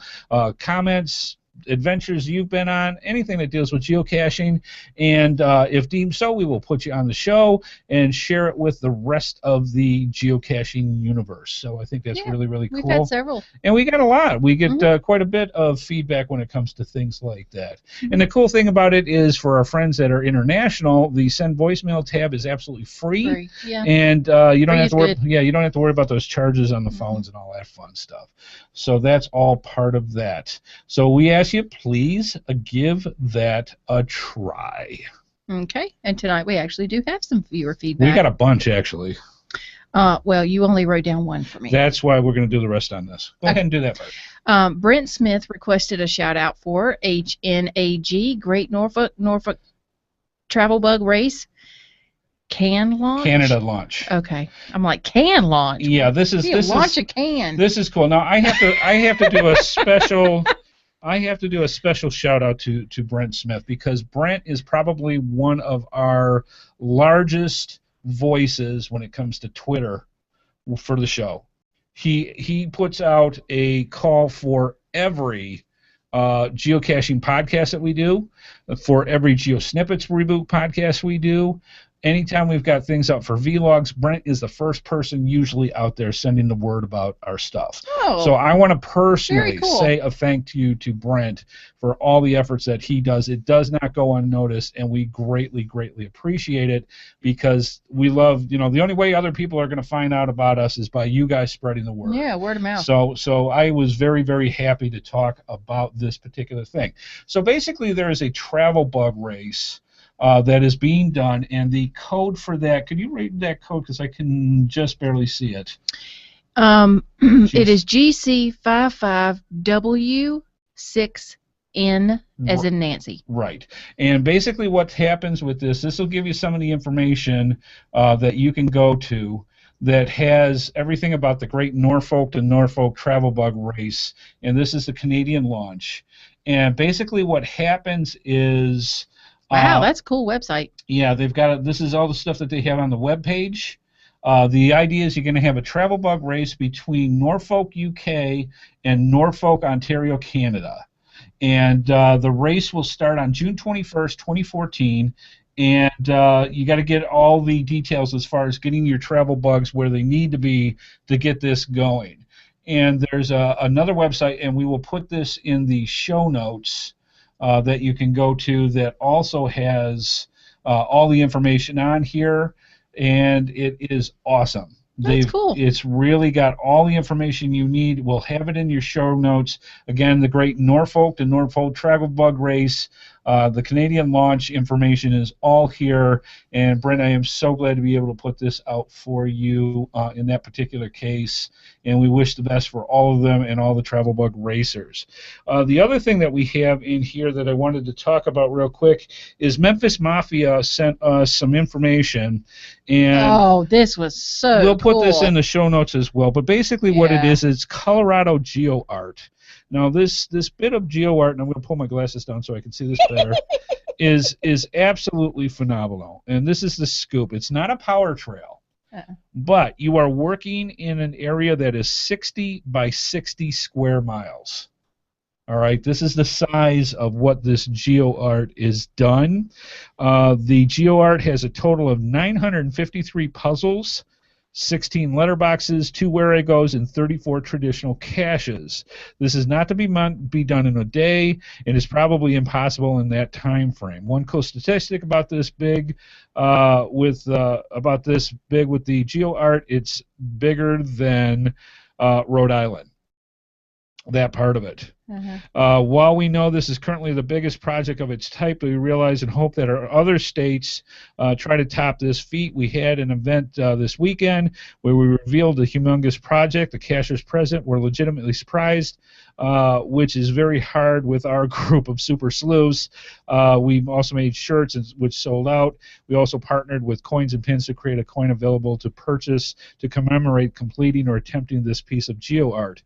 [SPEAKER 1] comments, adventures you've been on, anything that deals with geocaching, and if deemed so, we will put you on the show and share it with the rest of the geocaching universe. So I think that's really, really cool.
[SPEAKER 2] We've had several.
[SPEAKER 1] And we got a lot. We get quite a bit of feedback when it comes to things like that. And the cool thing about it is, for our friends that are international, the Send Voicemail tab is absolutely free. And you don't have to worry. You don't have to worry about those charges on the phones and all that fun stuff. So that's all part of that. So we ask you, please give that a try.
[SPEAKER 2] Okay. And tonight we actually do have some viewer feedback.
[SPEAKER 1] We got a bunch, actually.
[SPEAKER 2] Well, you only wrote down one for me.
[SPEAKER 1] That's why we're going to do the rest on this. Go ahead and do that first.
[SPEAKER 2] Brent Smith requested a shout-out for HNAG, Great Norfolk Travel Bug Race. Canada launch. Okay, I'm like, can launch.
[SPEAKER 1] Yeah, this is
[SPEAKER 2] launch a can.
[SPEAKER 1] This is cool. Now I have to do a special. I have to do a special shout out to Brent Smith, because Brent is probably one of our largest voices when it comes to Twitter for the show. He puts out a call for every geocaching podcast that we do, for every GeoSnippits Reboot podcast we do. Anytime we've got things out for vlogs, Brent is the first person usually out there sending the word about our stuff. So I want to personally say a thank you to Brent for all the efforts that he does. It does not go unnoticed, and we greatly, greatly appreciate it, because we love, the only way other people are going to find out about us is by you guys spreading the word.
[SPEAKER 2] Yeah, word of mouth.
[SPEAKER 1] So I was very, very happy to talk about this particular thing. So basically there is a travel bug race that is being done, and the code for that, could you read that code, because I can just barely see it.
[SPEAKER 2] It is GC55W6N as in Nancy.
[SPEAKER 1] Right. And basically what happens with this will give you some of the information that you can go to that has everything about the Great Norfolk to Norfolk Travel Bug Race, and this is the Canadian launch. And basically what happens is...
[SPEAKER 2] Wow, that's a cool website.
[SPEAKER 1] Yeah, they've got this is all the stuff that they have on the web page. The idea is you're going to have a travel bug race between Norfolk, UK, and Norfolk, Ontario, Canada. And the race will start on June 21st, 2014. And you got to get all the details as far as getting your travel bugs where they need to be to get this going. And there's another website, and we will put this in the show notes, that you can go to, that also has all the information on here, and it is awesome.
[SPEAKER 2] That's cool.
[SPEAKER 1] It's really got all the information you need. We'll have it in your show notes. Again, the Great Norfolk to Norfolk Travel Bug Race, the Canadian launch information is all here. And Brent, I am so glad to be able to put this out for you in that particular case. And we wish the best for all of them and all the travel bug racers. The other thing that we have in here that I wanted to talk about real quick is Memphis Mafia sent us some information. And
[SPEAKER 2] this was so
[SPEAKER 1] we'll put this in the show notes as well. But basically what it is, it's Colorado Geo Art. Now this bit of geo art, and I'm going to pull my glasses down so I can see this better, is absolutely phenomenal. And this is the scoop. It's not a power trail, but you are working in an area that is 60 by 60 square miles. All right, this is the size of what this geo art is done. The geo art has a total of 953 puzzles, 16 letterboxes, 2 Wherigos, and 34 traditional caches. This is not to be done in a day, and is probably impossible in that time frame. One cool statistic about this big, with the GeoArt, it's bigger than Rhode Island. That part of it. While we know this is currently the biggest project of its type, we realize and hope that our other states try to top this feat. We had an event this weekend where we revealed a humongous project. The cachers present were legitimately surprised, which is very hard with our group of super sleuths. We also made shirts which sold out. We also partnered with Coins and Pins to create a coin available to purchase to commemorate completing or attempting this piece of GeoArt.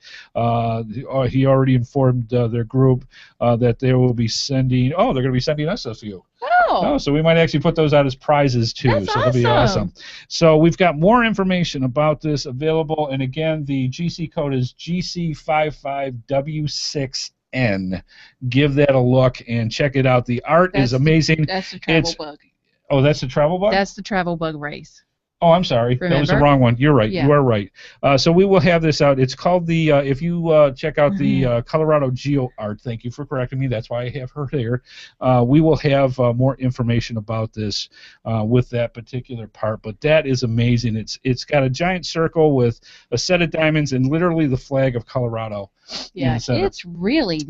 [SPEAKER 1] He already informed their group that they will be sending. Oh, they're going to be sending us a few. Oh, so we might actually put those out as prizes too.
[SPEAKER 2] That's
[SPEAKER 1] so it'll be awesome. So we've got more information about this available, and again, the GC code is GC55W6N. Give that a look and check it out. The art is amazing.
[SPEAKER 2] That's the travel bug.
[SPEAKER 1] Oh, that's the travel bug?
[SPEAKER 2] That's the travel bug race.
[SPEAKER 1] Oh, I'm sorry.
[SPEAKER 2] Remember?
[SPEAKER 1] That was the wrong one. You're right.
[SPEAKER 2] Yeah.
[SPEAKER 1] You are right. So we will have this out. It's called the, if you check out the Colorado GeoArt, thank you for correcting me. That's why I have her here. We will have more information about this with that particular part. But that is amazing. It's got a giant circle with a set of diamonds and literally the flag of Colorado.
[SPEAKER 2] Yeah, it's very,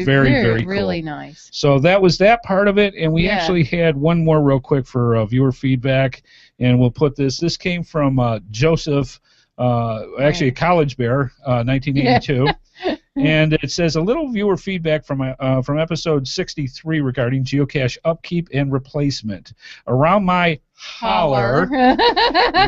[SPEAKER 1] very cool.
[SPEAKER 2] Really nice.
[SPEAKER 1] So that was that part of it, and we actually had one more real quick for viewer feedback, and we'll put this. This came from Joseph, actually a college bear, 1982. And it says a little viewer feedback from episode 63 regarding geocache upkeep and replacement. Around my holler,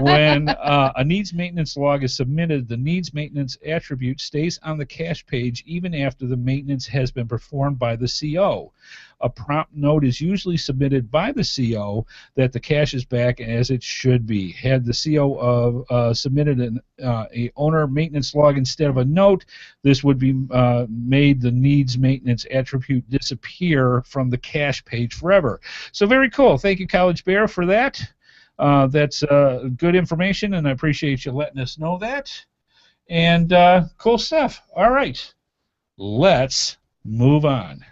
[SPEAKER 1] when a needs maintenance log is submitted, the needs maintenance attribute stays on the cache page even after the maintenance has been performed by the CO. A prompt note is usually submitted by the CO that the cache is back as it should be. Had the CO submitted a owner maintenance log instead of a note, this would be made the needs maintenance attribute disappear from the cache page forever. So very cool. Thank you, College Bear, for that. That's good information, and I appreciate you letting us know that. And cool stuff. All right, let's move on.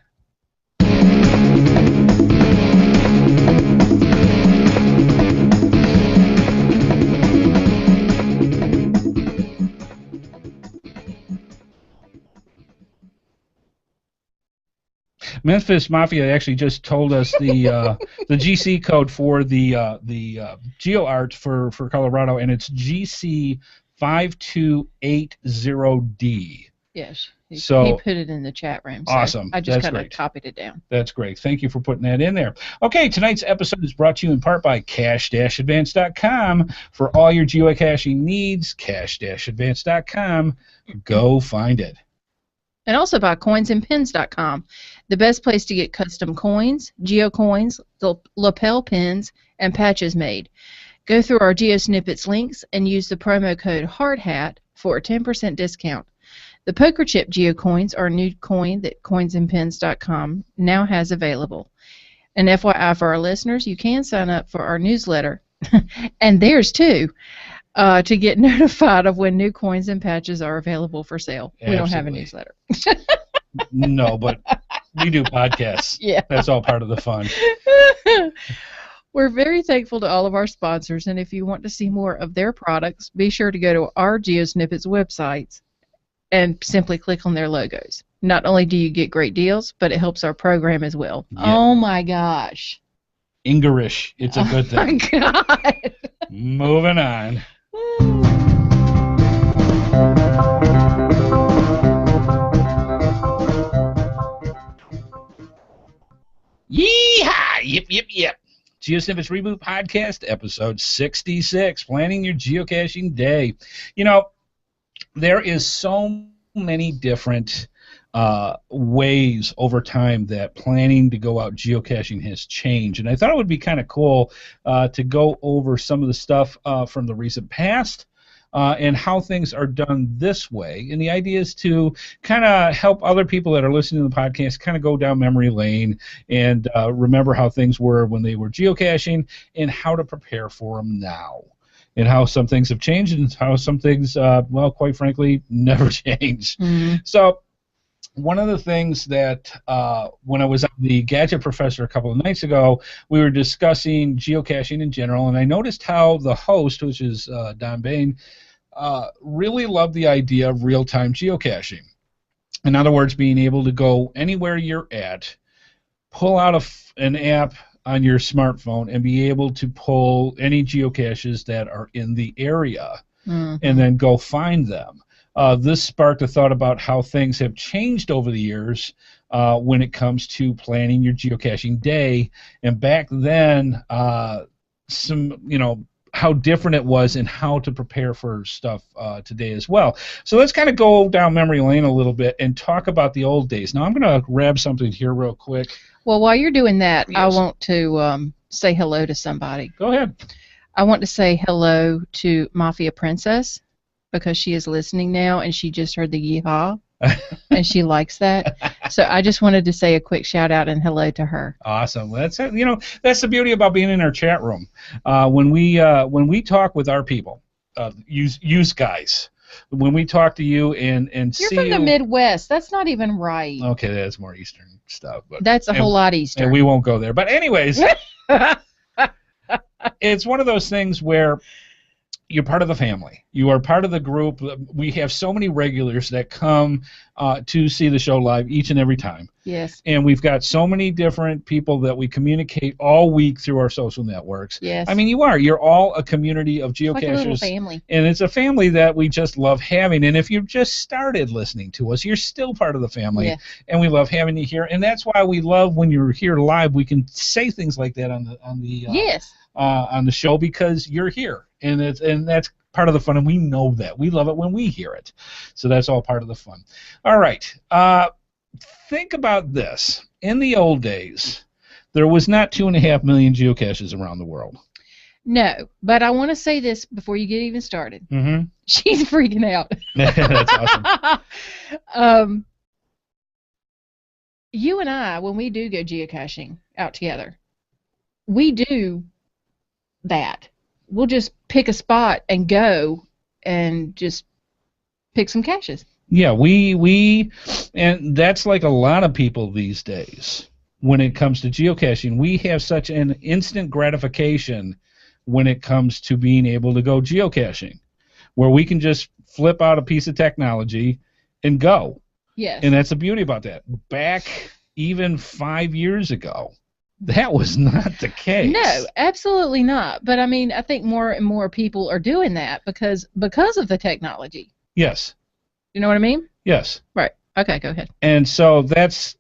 [SPEAKER 1] Memphis Mafia actually just told us the GC code for the GeoArt for Colorado, and it's GC5280D.
[SPEAKER 2] Yes. He
[SPEAKER 1] So
[SPEAKER 2] put it in the chat room. So
[SPEAKER 1] awesome.
[SPEAKER 2] I just
[SPEAKER 1] That's
[SPEAKER 2] kind of
[SPEAKER 1] great.
[SPEAKER 2] copied it down.
[SPEAKER 1] That's great. Thank you for putting that in there. Okay, tonight's episode is brought to you in part by cache-advance.com. For all your geocaching needs, cache-advance.com. Go find it.
[SPEAKER 2] And also by coinsandpins.com, the best place to get custom coins, geocoins, lapel pins, and patches made. Go through our GeoSnippits links and use the promo code HeadHardHat for a 10% discount. The poker chip geocoins are a new coin that coinsandpins.com now has available. And FYI for our listeners, you can sign up for our newsletter, and theirs too, to get notified of when new coins and patches are available for sale.
[SPEAKER 1] Absolutely.
[SPEAKER 2] We don't have a newsletter.
[SPEAKER 1] No, but we do podcasts.
[SPEAKER 2] Yeah.
[SPEAKER 1] That's all part of the fun.
[SPEAKER 2] We're very thankful to all of our sponsors, and if you want to see more of their products, be sure to go to our GeoSnippits websites and simply click on their logos. Not only do you get great deals, but it helps our program as well. Yeah. Oh my gosh.
[SPEAKER 1] English. It's a good thing.
[SPEAKER 2] Oh my God.
[SPEAKER 1] Moving on. Yeehaw! Yep. GeoSnippits Reboot Podcast, episode 66, Planning Your Geocaching Day. You know, there is so many different ways over time that planning to go out geocaching has changed, and I thought it would be kind of cool to go over some of the stuff from the recent past and how things are done this way. And the idea is to kind of help other people that are listening to the podcast kind of go down memory lane and remember how things were when they were geocaching and how to prepare for them now. and how some things have changed and how some things, well, quite frankly, never change.
[SPEAKER 2] Mm-hmm.
[SPEAKER 1] So one of the things that when I was on the Gadget Professor a couple of nights ago, we were discussing geocaching in general, and I noticed how the host, which is Don Bain, really loved the idea of real-time geocaching. In other words, being able to go anywhere you're at, pull out an app on your smartphone, and be able to pull any geocaches that are in the area, and then go find them. This sparked a thought about how things have changed over the years when it comes to planning your geocaching day. And back then, how different it was and how to prepare for stuff today as well. So let's kind of go down memory lane a little bit and talk about the old days. Now I'm going to grab something here real quick.
[SPEAKER 2] Well, while you're doing that,
[SPEAKER 1] yes.
[SPEAKER 2] I want to say hello to somebody.
[SPEAKER 1] Go ahead.
[SPEAKER 2] I want to say hello to Mafia Princess because she is listening now and she just heard the yeehaw and she likes that. So I just wanted to say a quick shout out and hello to her.
[SPEAKER 1] Awesome. That's that's the beauty about being in our chat room. When we talk with our people, use guys. When we talk to you and
[SPEAKER 2] You're
[SPEAKER 1] see
[SPEAKER 2] from the Midwest. That's not even right.
[SPEAKER 1] Okay, that's more Eastern stuff. But
[SPEAKER 2] that's a whole lot Eastern.
[SPEAKER 1] And we won't go there. But anyways, it's one of those things where you're part of the family. You are part of the group. We have so many regulars that come to see the show live each and every time.
[SPEAKER 2] Yes.
[SPEAKER 1] And we've got so many different people that we communicate all week through our social networks.
[SPEAKER 2] Yes.
[SPEAKER 1] I mean, you're all a community of geocachers.
[SPEAKER 2] Like a little family.
[SPEAKER 1] And it's a family that we just love having. And if you've just started listening to us, you're still part of the family. Yeah. And we love having you here. And that's why we love when you're here live, we can say things like that on the
[SPEAKER 2] yes.
[SPEAKER 1] On the show because you're here. And that's part of the fun, and we know that. We love it when we hear it. So that's all part of the fun. All right. Think about this. In the old days, there was not 2.5 million geocaches around the world.
[SPEAKER 2] No, but I want to say this before you get even started.
[SPEAKER 1] Mm-hmm.
[SPEAKER 2] She's freaking out.
[SPEAKER 1] That's awesome.
[SPEAKER 2] You and I, when we do go geocaching out together, we do that. We'll just pick a spot and go and just pick some caches.
[SPEAKER 1] Yeah, and that's like a lot of people these days when it comes to geocaching. We have such an instant gratification when it comes to being able to go geocaching, where we can just flip out a piece of technology and go.
[SPEAKER 2] Yes.
[SPEAKER 1] And that's the beauty about that. Back even 5 years ago, that was not the case.
[SPEAKER 2] No, absolutely not. But I mean, I think more and more people are doing that because of the technology.
[SPEAKER 1] Yes.
[SPEAKER 2] You know what I mean?
[SPEAKER 1] Yes.
[SPEAKER 2] Right. Okay, go ahead.
[SPEAKER 1] And so that's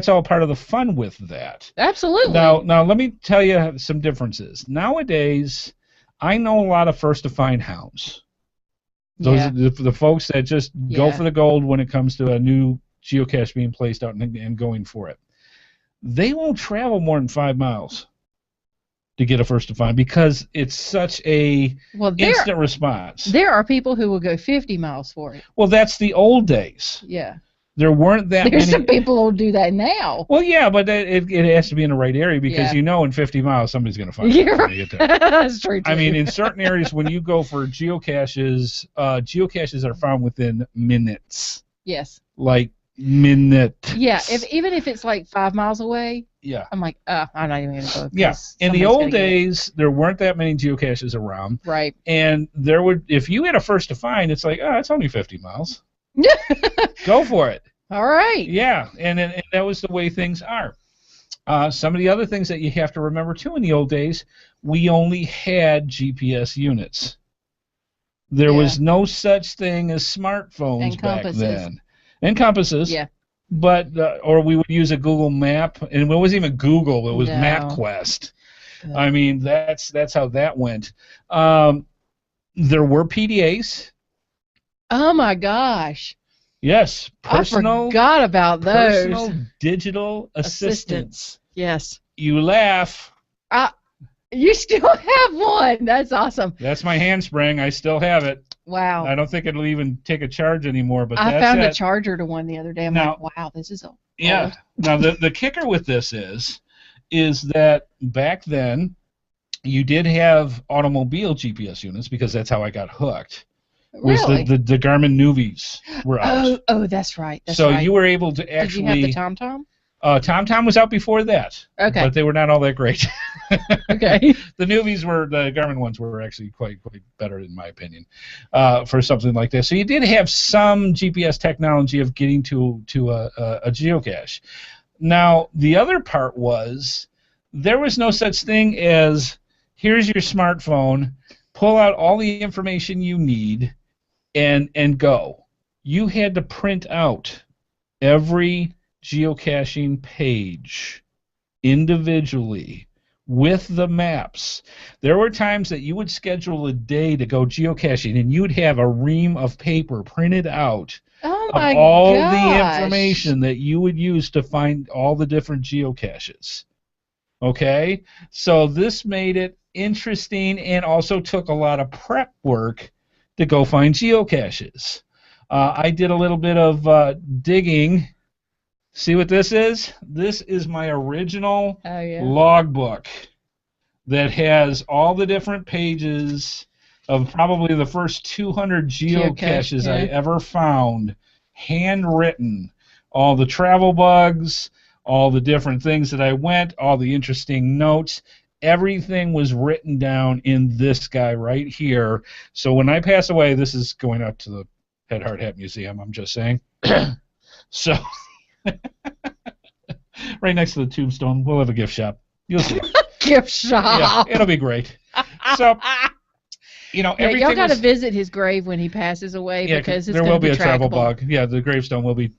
[SPEAKER 1] all part of the fun with that.
[SPEAKER 2] Absolutely.
[SPEAKER 1] Now let me tell you some differences. Nowadays, I know a lot of first to find hounds. Those are the folks that just go for the gold when it comes to a new geocache being placed out and going for it. They won't travel more than 5 miles to get a first to find because it's such a instant response.
[SPEAKER 2] There are people who will go 50 miles for it.
[SPEAKER 1] Well, that's the old days.
[SPEAKER 2] Yeah.
[SPEAKER 1] There weren't that many.
[SPEAKER 2] There's some people who will do that now.
[SPEAKER 1] Well, yeah, but it has to be in the right area because in 50 miles somebody's going to find it when you get there.
[SPEAKER 2] That's true, too.
[SPEAKER 1] I mean, in certain areas when you go for geocaches, geocaches are found within minutes.
[SPEAKER 2] Yes.
[SPEAKER 1] Like minute.
[SPEAKER 2] Yeah, even if it's like 5 miles away.
[SPEAKER 1] Yeah.
[SPEAKER 2] I'm like, I'm not even going to go.
[SPEAKER 1] Yeah. In the old days, there weren't that many geocaches around.
[SPEAKER 2] Right.
[SPEAKER 1] And if you had a first to find, it's like, it's only 50 miles. Go for it.
[SPEAKER 2] All right.
[SPEAKER 1] Yeah, and that was the way things are. Some of the other things that you have to remember, too, in the old days, we only had GPS units. There was no such thing as smartphones back then. And compasses.
[SPEAKER 2] Yeah.
[SPEAKER 1] But or we would use a Google map, and it wasn't even Google; it was MapQuest. I mean, that's how that went. There were PDAs.
[SPEAKER 2] Oh my gosh!
[SPEAKER 1] Yes,
[SPEAKER 2] I forgot about those.
[SPEAKER 1] Personal digital assistants.
[SPEAKER 2] Yes.
[SPEAKER 1] You laugh.
[SPEAKER 2] You still have one. That's awesome.
[SPEAKER 1] That's my handspring. I still have it.
[SPEAKER 2] Wow.
[SPEAKER 1] I don't think it'll even take a charge anymore. But
[SPEAKER 2] I found a charger to one the other day. I'm like, wow, this is old.
[SPEAKER 1] Yeah. Now the kicker with this is that back then, you did have automobile GPS units because that's how I got hooked.
[SPEAKER 2] Really?
[SPEAKER 1] The Garmin Nuvies were out.
[SPEAKER 2] Oh, that's right. That's
[SPEAKER 1] so
[SPEAKER 2] right.
[SPEAKER 1] you were able to actually.
[SPEAKER 2] Did you have the TomTom?
[SPEAKER 1] TomTom was out before that.
[SPEAKER 2] Okay.
[SPEAKER 1] But they were not all that great.
[SPEAKER 2] Okay.
[SPEAKER 1] The Garmin ones were actually quite better in my opinion, for something like this. So you did have some GPS technology of getting to a geocache. Now the other part was there was no such thing as here's your smartphone, pull out all the information you need, and go. You had to print out every geocaching page individually with the maps. There were times that you would schedule a day to go geocaching and you'd have a ream of paper printed out of all the information that you would use to find all the different geocaches. Okay? So this made it interesting and also took a lot of prep work to go find geocaches. I did a little bit of digging. See what this is? This is my original logbook that has all the different pages of probably the first 200 geocaches I ever found, handwritten. All the travel bugs, all the different things that I went, all the interesting notes. Everything was written down in this guy right here. So when I pass away, this is going up to the HeadHardHat Museum, I'm just saying. So... right next to the tombstone, we'll have a gift shop. You'll see.
[SPEAKER 2] Gift shop.
[SPEAKER 1] Yeah, it'll be great. So, everything.
[SPEAKER 2] Y'all got to visit his grave when he passes away because it's
[SPEAKER 1] there will be a
[SPEAKER 2] trackable.
[SPEAKER 1] travel bug. Yeah, the gravestone will be.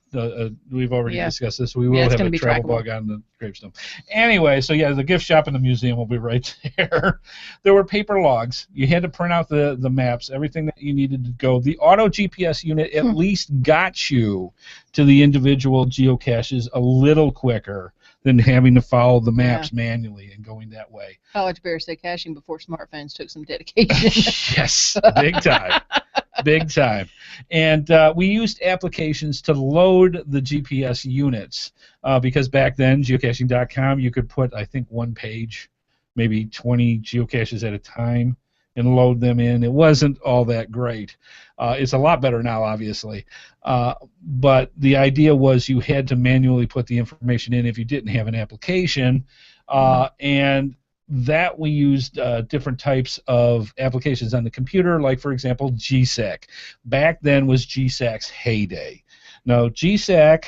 [SPEAKER 1] We've already discussed this. We will have a travel bug on the gravestone. Anyway, so the gift shop and the museum will be right there. There were paper logs. You had to print out the maps, everything that you needed to go. The auto GPS unit at least got you to the individual geocaches a little quicker than having to follow the maps manually and going that way.
[SPEAKER 2] College bear said caching before smartphones took some dedication.
[SPEAKER 1] Yes, big time. Big time. And we used applications to load the GPS units because back then, geocaching.com, you could put, I think, one page, maybe 20 geocaches at a time and load them in. It wasn't all that great. It's a lot better now, obviously. But the idea was you had to manually put the information in if you didn't have an application. And that we used different types of applications on the computer, like, for example, GSAC. Back then was GSAC's heyday. Now, GSAC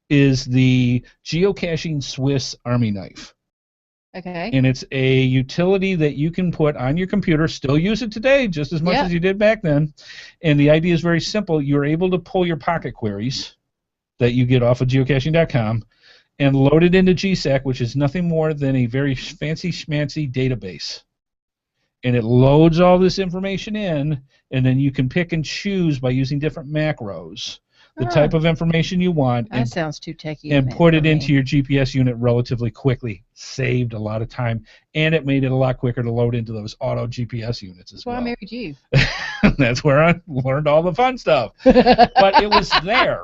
[SPEAKER 1] is the Geocaching Swiss Army knife.
[SPEAKER 2] Okay.
[SPEAKER 1] And it's a utility that you can put on your computer, still use it today just as much as you did back then. And the idea is very simple. You're able to pull your pocket queries that you get off of geocaching.com and load it into GSAC, which is nothing more than a very fancy schmancy database. And it loads all this information in, and then you can pick and choose by using different macros the type of information you want.
[SPEAKER 2] That sounds too techy.
[SPEAKER 1] And put it into your GPS unit relatively quickly. Saved a lot of time, and it made it a lot quicker to load into those auto GPS units as well.
[SPEAKER 2] That's why I married you.
[SPEAKER 1] That's where I learned all the fun stuff. But it was there.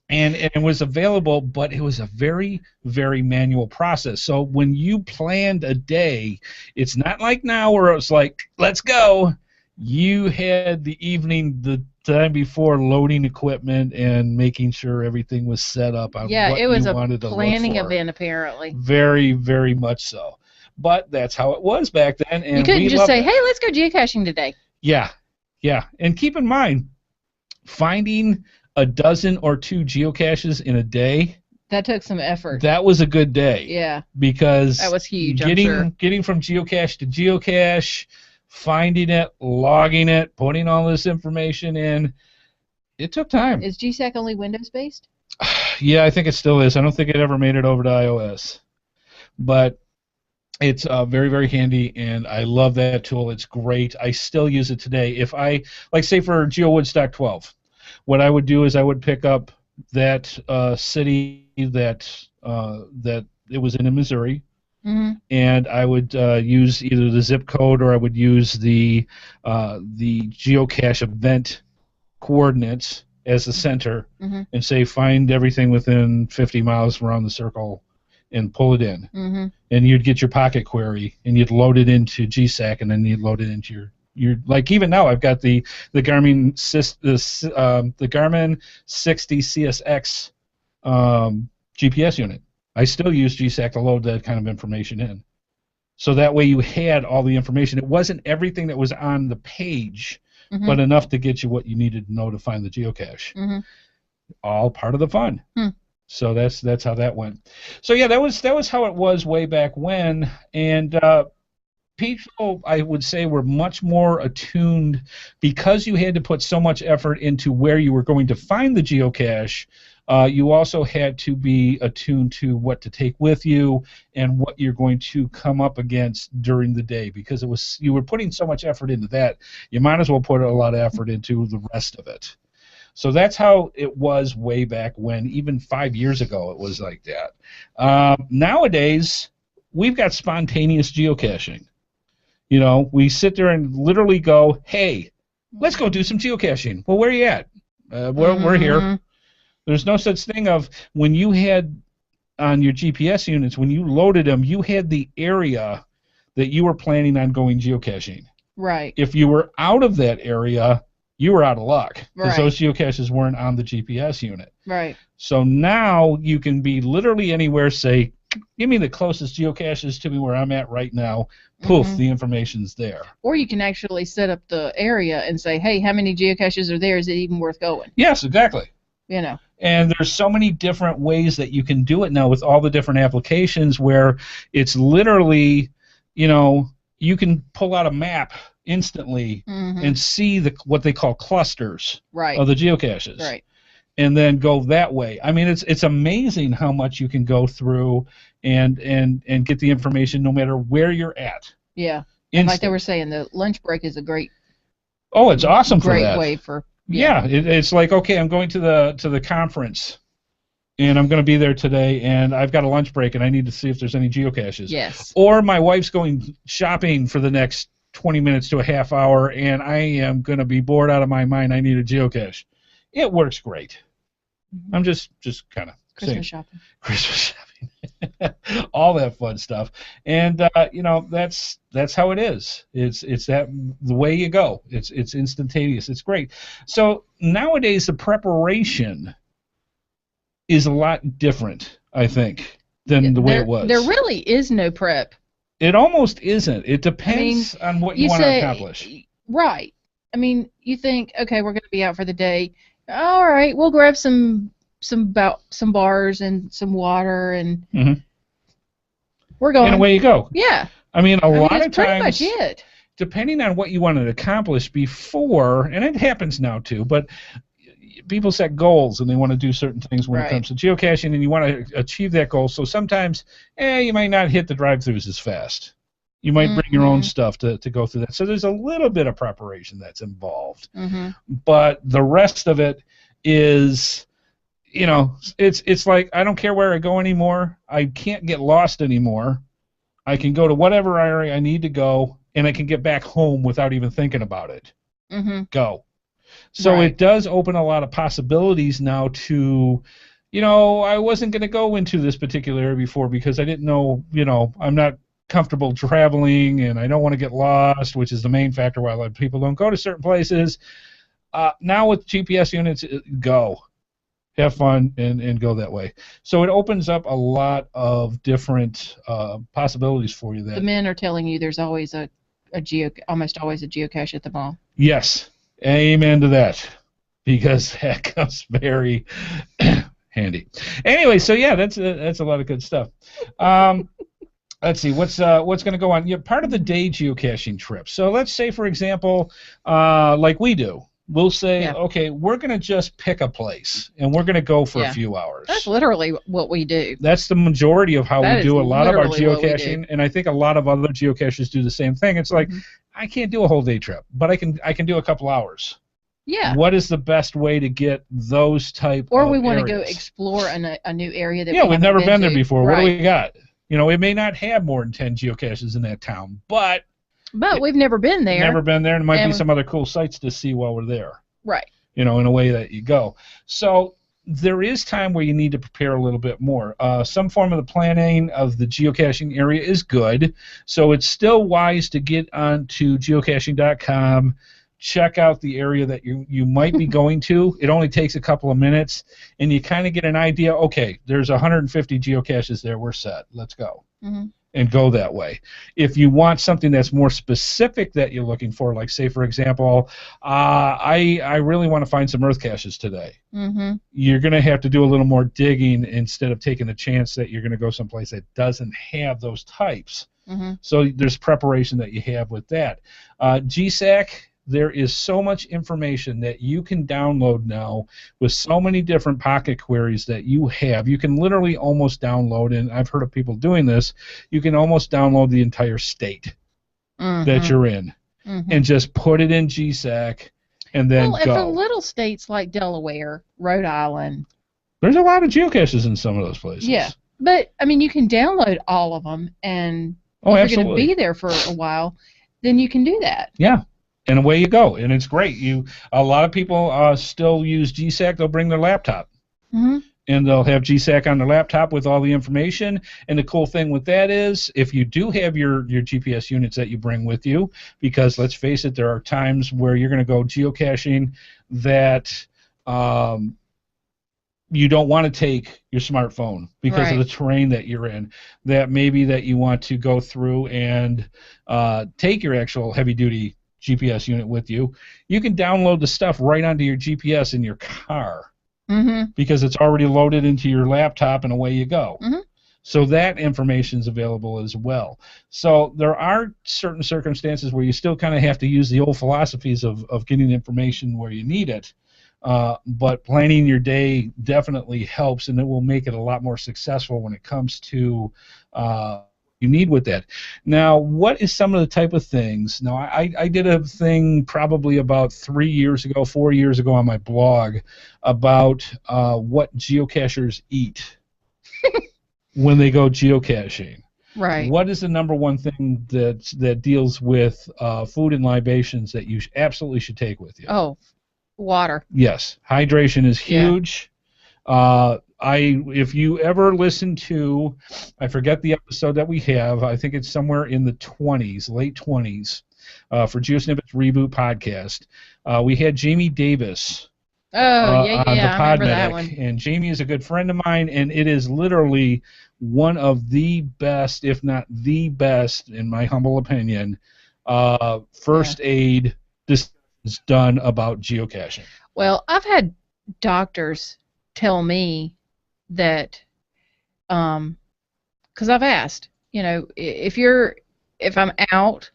[SPEAKER 1] And it was available, but it was a very, very manual process. So when you planned a day, it's not like now where it's like, let's go. You had the evening, the time before, loading equipment and making sure everything was set up on what you wanted to look for.
[SPEAKER 2] Yeah, it was a planning event, apparently.
[SPEAKER 1] Very, very much so. But that's how it was back then. And
[SPEAKER 2] you couldn't just say, hey, let's go geocaching today.
[SPEAKER 1] Yeah, yeah. And keep in mind, finding a dozen or two geocaches in a day.
[SPEAKER 2] That took some effort.
[SPEAKER 1] That was a good day.
[SPEAKER 2] Yeah.
[SPEAKER 1] Because
[SPEAKER 2] that was huge,
[SPEAKER 1] getting from geocache to geocache, finding it, logging it, putting all this information in, it took time.
[SPEAKER 2] Is GSAC only Windows-based?
[SPEAKER 1] Yeah, I think it still is. I don't think it ever made it over to iOS. But it's very, very handy, and I love that tool. It's great. I still use it today. If I, like, say for GeoWoodstock 12, what I would do is I would pick up that city that it was in Missouri, and I would use either the zip code or I would use the geocache event coordinates as the center, and say find everything within 50 miles around the circle, and pull it in. And you'd get your pocket query, and you'd load it into GSAC, and then you'd load it into your like even now I've got the Garmin the Garmin 60 CSX GPS unit. I still use GSAC to load that kind of information in. So that way you had all the information. It wasn't everything that was on the page, but enough to get you what you needed to know to find the geocache. All part of the fun. So that's how that went. So yeah, that was how it was way back when. And people, I would say, were much more attuned because you had to put so much effort into where you were going to find the geocache. You also had to be attuned to what to take with you and what you're going to come up against during the day, because you were putting so much effort into that. You might as well put a lot of effort into the rest of it. So that's how it was way back when. Even 5 years ago, it was like that. Nowadays, we've got spontaneous geocaching. You know, we sit there and literally go, hey, let's go do some geocaching. Well, where are you at? We're here. There's no such thing of when you had on your GPS units, when you loaded them, you had the area that you were planning on going geocaching.
[SPEAKER 2] Right.
[SPEAKER 1] If you were out of that area, you were out of luck because those geocaches weren't on the GPS unit.
[SPEAKER 2] Right.
[SPEAKER 1] So now you can be literally anywhere, say, give me the closest geocaches to me where I'm at right now. Poof, the information's there.
[SPEAKER 2] Or you can actually set up the area and say, hey, how many geocaches are there? Is it even worth going?
[SPEAKER 1] Yes, exactly.
[SPEAKER 2] You know.
[SPEAKER 1] And there's so many different ways that you can do it now with all the different applications where it's literally, you know, you can pull out a map instantly and see what they call clusters of the geocaches.
[SPEAKER 2] Right.
[SPEAKER 1] And then go that way. I mean, it's amazing how much you can go through and get the information no matter where you're at.
[SPEAKER 2] Yeah. And like they were saying, the lunch break is a great.
[SPEAKER 1] Oh, it's awesome for that.
[SPEAKER 2] Great way for.
[SPEAKER 1] Yeah, it's like, okay, I'm going to the conference, and I'm going to be there today, and I've got a lunch break, and I need to see if there's any geocaches.
[SPEAKER 2] Yes.
[SPEAKER 1] Or my wife's going shopping for the next 20 minutes to a half hour, and I am going to be bored out of my mind. I need a geocache. It works great. I'm just kind of
[SPEAKER 2] Christmas shopping.
[SPEAKER 1] Christmas shopping. All that fun stuff. And you know, that's how it is. It's that the way you go. It's instantaneous. It's great. So nowadays the preparation is a lot different, I think, than the way it was.
[SPEAKER 2] There really is no prep.
[SPEAKER 1] It almost isn't. It depends on what you want to accomplish.
[SPEAKER 2] Right. I mean, you think, okay, we're going to be out for the day. All right, we'll grab some bars and some water, and we're going.
[SPEAKER 1] And away you go.
[SPEAKER 2] Yeah.
[SPEAKER 1] I mean, a lot of
[SPEAKER 2] that's pretty
[SPEAKER 1] times,
[SPEAKER 2] much it.
[SPEAKER 1] Depending on what you want to accomplish before, and it happens now too, but people set goals and they want to do certain things when it comes to geocaching, and you want to achieve that goal. So sometimes, you might not hit the drive-thrus as fast. You might bring your own stuff to go through that. So there's a little bit of preparation that's involved. But the rest of it is, you know, it's like, I don't care where I go anymore. I can't get lost anymore. I can go to whatever area I need to go, and I can get back home without even thinking about it. Go. So it does open a lot of possibilities now to, you know, I wasn't going to go into this particular area before because I didn't know, you know, I'm not comfortable traveling and I don't want to get lost, which is the main factor why a lot of people don't go to certain places. Now with GPS units, go. Have fun and go that way. So it opens up a lot of different possibilities for you.
[SPEAKER 2] The men are telling you there's always almost always a geocache at the mall. Yes.
[SPEAKER 1] Amen to that, because that comes very handy. Anyway, so yeah, that's a lot of good stuff. Let's see what's going to go on. Yeah, part of the day geocaching trip. So let's say, for example, like we do, we'll say, okay, we're going to just pick a place and we're going to go for a few hours.
[SPEAKER 2] That's literally what we do.
[SPEAKER 1] That's the majority of how we do a lot of our geocaching, and I think a lot of other geocachers do the same thing. It's like, I can't do a whole day trip, but I can do a couple hours.
[SPEAKER 2] Yeah.
[SPEAKER 1] What is the best way to get those type
[SPEAKER 2] or
[SPEAKER 1] of
[SPEAKER 2] we want
[SPEAKER 1] areas?
[SPEAKER 2] to go explore a new area that
[SPEAKER 1] we've never been there before.
[SPEAKER 2] Right.
[SPEAKER 1] What do we got? You know, it may not have more than 10 geocaches in that town, but
[SPEAKER 2] we've never been there.
[SPEAKER 1] Never been there, and there might be some other cool sites to see while we're there.
[SPEAKER 2] Right.
[SPEAKER 1] You know, in a way that you go. So there is time where you need to prepare a little bit more. Some form of the planning of the geocaching area is good, so it's still wise to get onto geocaching.com, check out the area that you might be going to. It only takes a couple of minutes, and you kind of get an idea, okay, there's 150 geocaches there, we're set, let's go. And go that way. If you want something that's more specific that you're looking for, like say for example, I really want to find some earth caches today. You're going to have to do a little more digging instead of taking a chance that you're going to go someplace that doesn't have those types. So there's preparation that you have with that. GSAC, there is so much information that you can download now with so many different pocket queries that you have. You can literally almost download, and I've heard of people doing this, you can almost download the entire state that you're in and just put it in GSAC and then
[SPEAKER 2] and
[SPEAKER 1] go.
[SPEAKER 2] for little states like Delaware, Rhode Island.
[SPEAKER 1] There's a lot of geocaches in some of those places.
[SPEAKER 2] Yeah, but, I mean, you can download all of them, and if you're going to be there for a while, then you can do that.
[SPEAKER 1] Yeah. And away you go, and it's great. A lot of people still use GSAC. They'll bring their laptop, and they'll have GSAC on their laptop with all the information. And the cool thing with that is, if you do have your GPS units that you bring with you, because let's face it, there are times where you're going to go geocaching that you don't want to take your smartphone because of the terrain that you're in. That maybe that you want to go through and take your actual heavy-duty GPS unit with you. You can download the stuff right onto your GPS in your car because it's already loaded into your laptop, and away you go. So that information is available as well. So there are certain circumstances where you still kind of have to use the old philosophies of getting information where you need it, but planning your day definitely helps, and it will make it a lot more successful when it comes to you need with that. Now, what is some of the type of things? Now, I did a thing probably about 4 years ago on my blog about what geocachers eat when they go geocaching.
[SPEAKER 2] Right.
[SPEAKER 1] What is the number one thing that deals with food and libations that you absolutely should take with you?
[SPEAKER 2] Oh, water.
[SPEAKER 1] Yes, hydration is huge. If you ever listen to, I forget the episode that we have, I think it's somewhere in the 20s, late 20s, for GeoSnippits Reboot podcast. We had Jamie Davis on the
[SPEAKER 2] I remember that one.
[SPEAKER 1] And Jamie is a good friend of mine, and it is literally one of the best, if not the best, in my humble opinion, first aid discussions done about geocaching.
[SPEAKER 2] Well, I've had doctors tell me that, because I've asked, if I'm out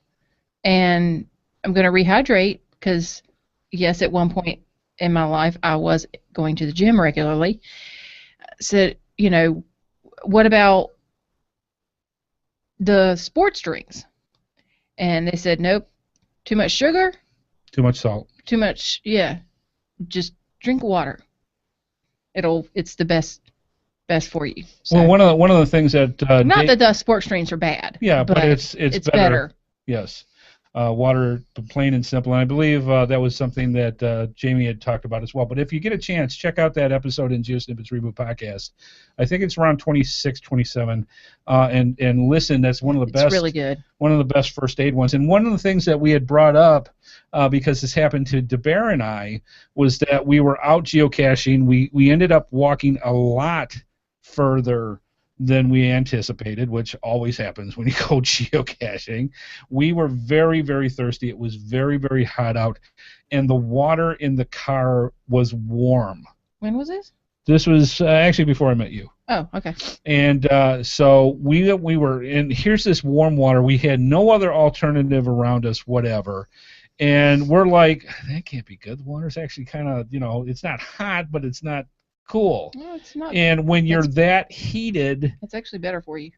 [SPEAKER 2] and I'm going to rehydrate, because yes, at one point in my life I was going to the gym regularly, said, what about the sports drinks? And they said, nope, too much sugar,
[SPEAKER 1] too much salt,
[SPEAKER 2] too much, just drink water. It's the best for you. So,
[SPEAKER 1] well, one of the things that
[SPEAKER 2] not that the sports drinks are bad.
[SPEAKER 1] Yeah, but it's
[SPEAKER 2] better.
[SPEAKER 1] Yes, water, plain and simple. And I believe that was something that Jamie had talked about as well. But if you get a chance, check out that episode in GeoSnippits Reboot podcast. I think it's around 26, 27, and listen. That's one of the best.
[SPEAKER 2] It's really good. One
[SPEAKER 1] of the best first aid ones. And one of the things that we had brought up, because this happened to DeBear and I, was that we were out geocaching. We ended up walking a lot further than we anticipated, which always happens when you go geocaching. We were very, very thirsty. It was very, very hot out, and the water in the car was warm.
[SPEAKER 2] When was this?
[SPEAKER 1] This was actually before I met you.
[SPEAKER 2] Oh, okay.
[SPEAKER 1] And so we were in. Here's this warm water. We had no other alternative around us, whatever. And we're like, that can't be good. The water's actually kind of, it's not hot, but it's not cool.
[SPEAKER 2] No, it's not.
[SPEAKER 1] And when you're that heated,
[SPEAKER 2] it's actually better for you.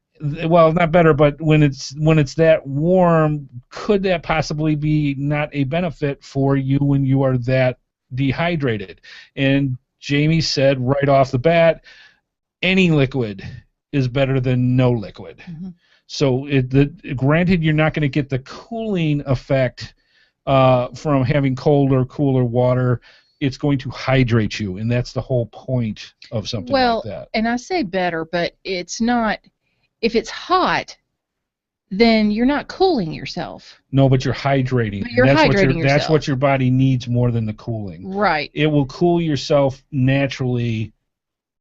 [SPEAKER 1] Well, not better, but when it's that warm, could that possibly be not a benefit for you when you are that dehydrated? And Jamie said right off the bat, any liquid is better than no liquid. So granted, you're not going to get the cooling effect from having cold or cooler water. it's going to hydrate you, and that's the whole point of something like that.
[SPEAKER 2] And I say better, but it's not. If it's hot, then you're not cooling yourself.
[SPEAKER 1] No, but you're hydrating.
[SPEAKER 2] But you're hydrating yourself.
[SPEAKER 1] That's what your body needs more than the cooling.
[SPEAKER 2] Right.
[SPEAKER 1] It will cool yourself naturally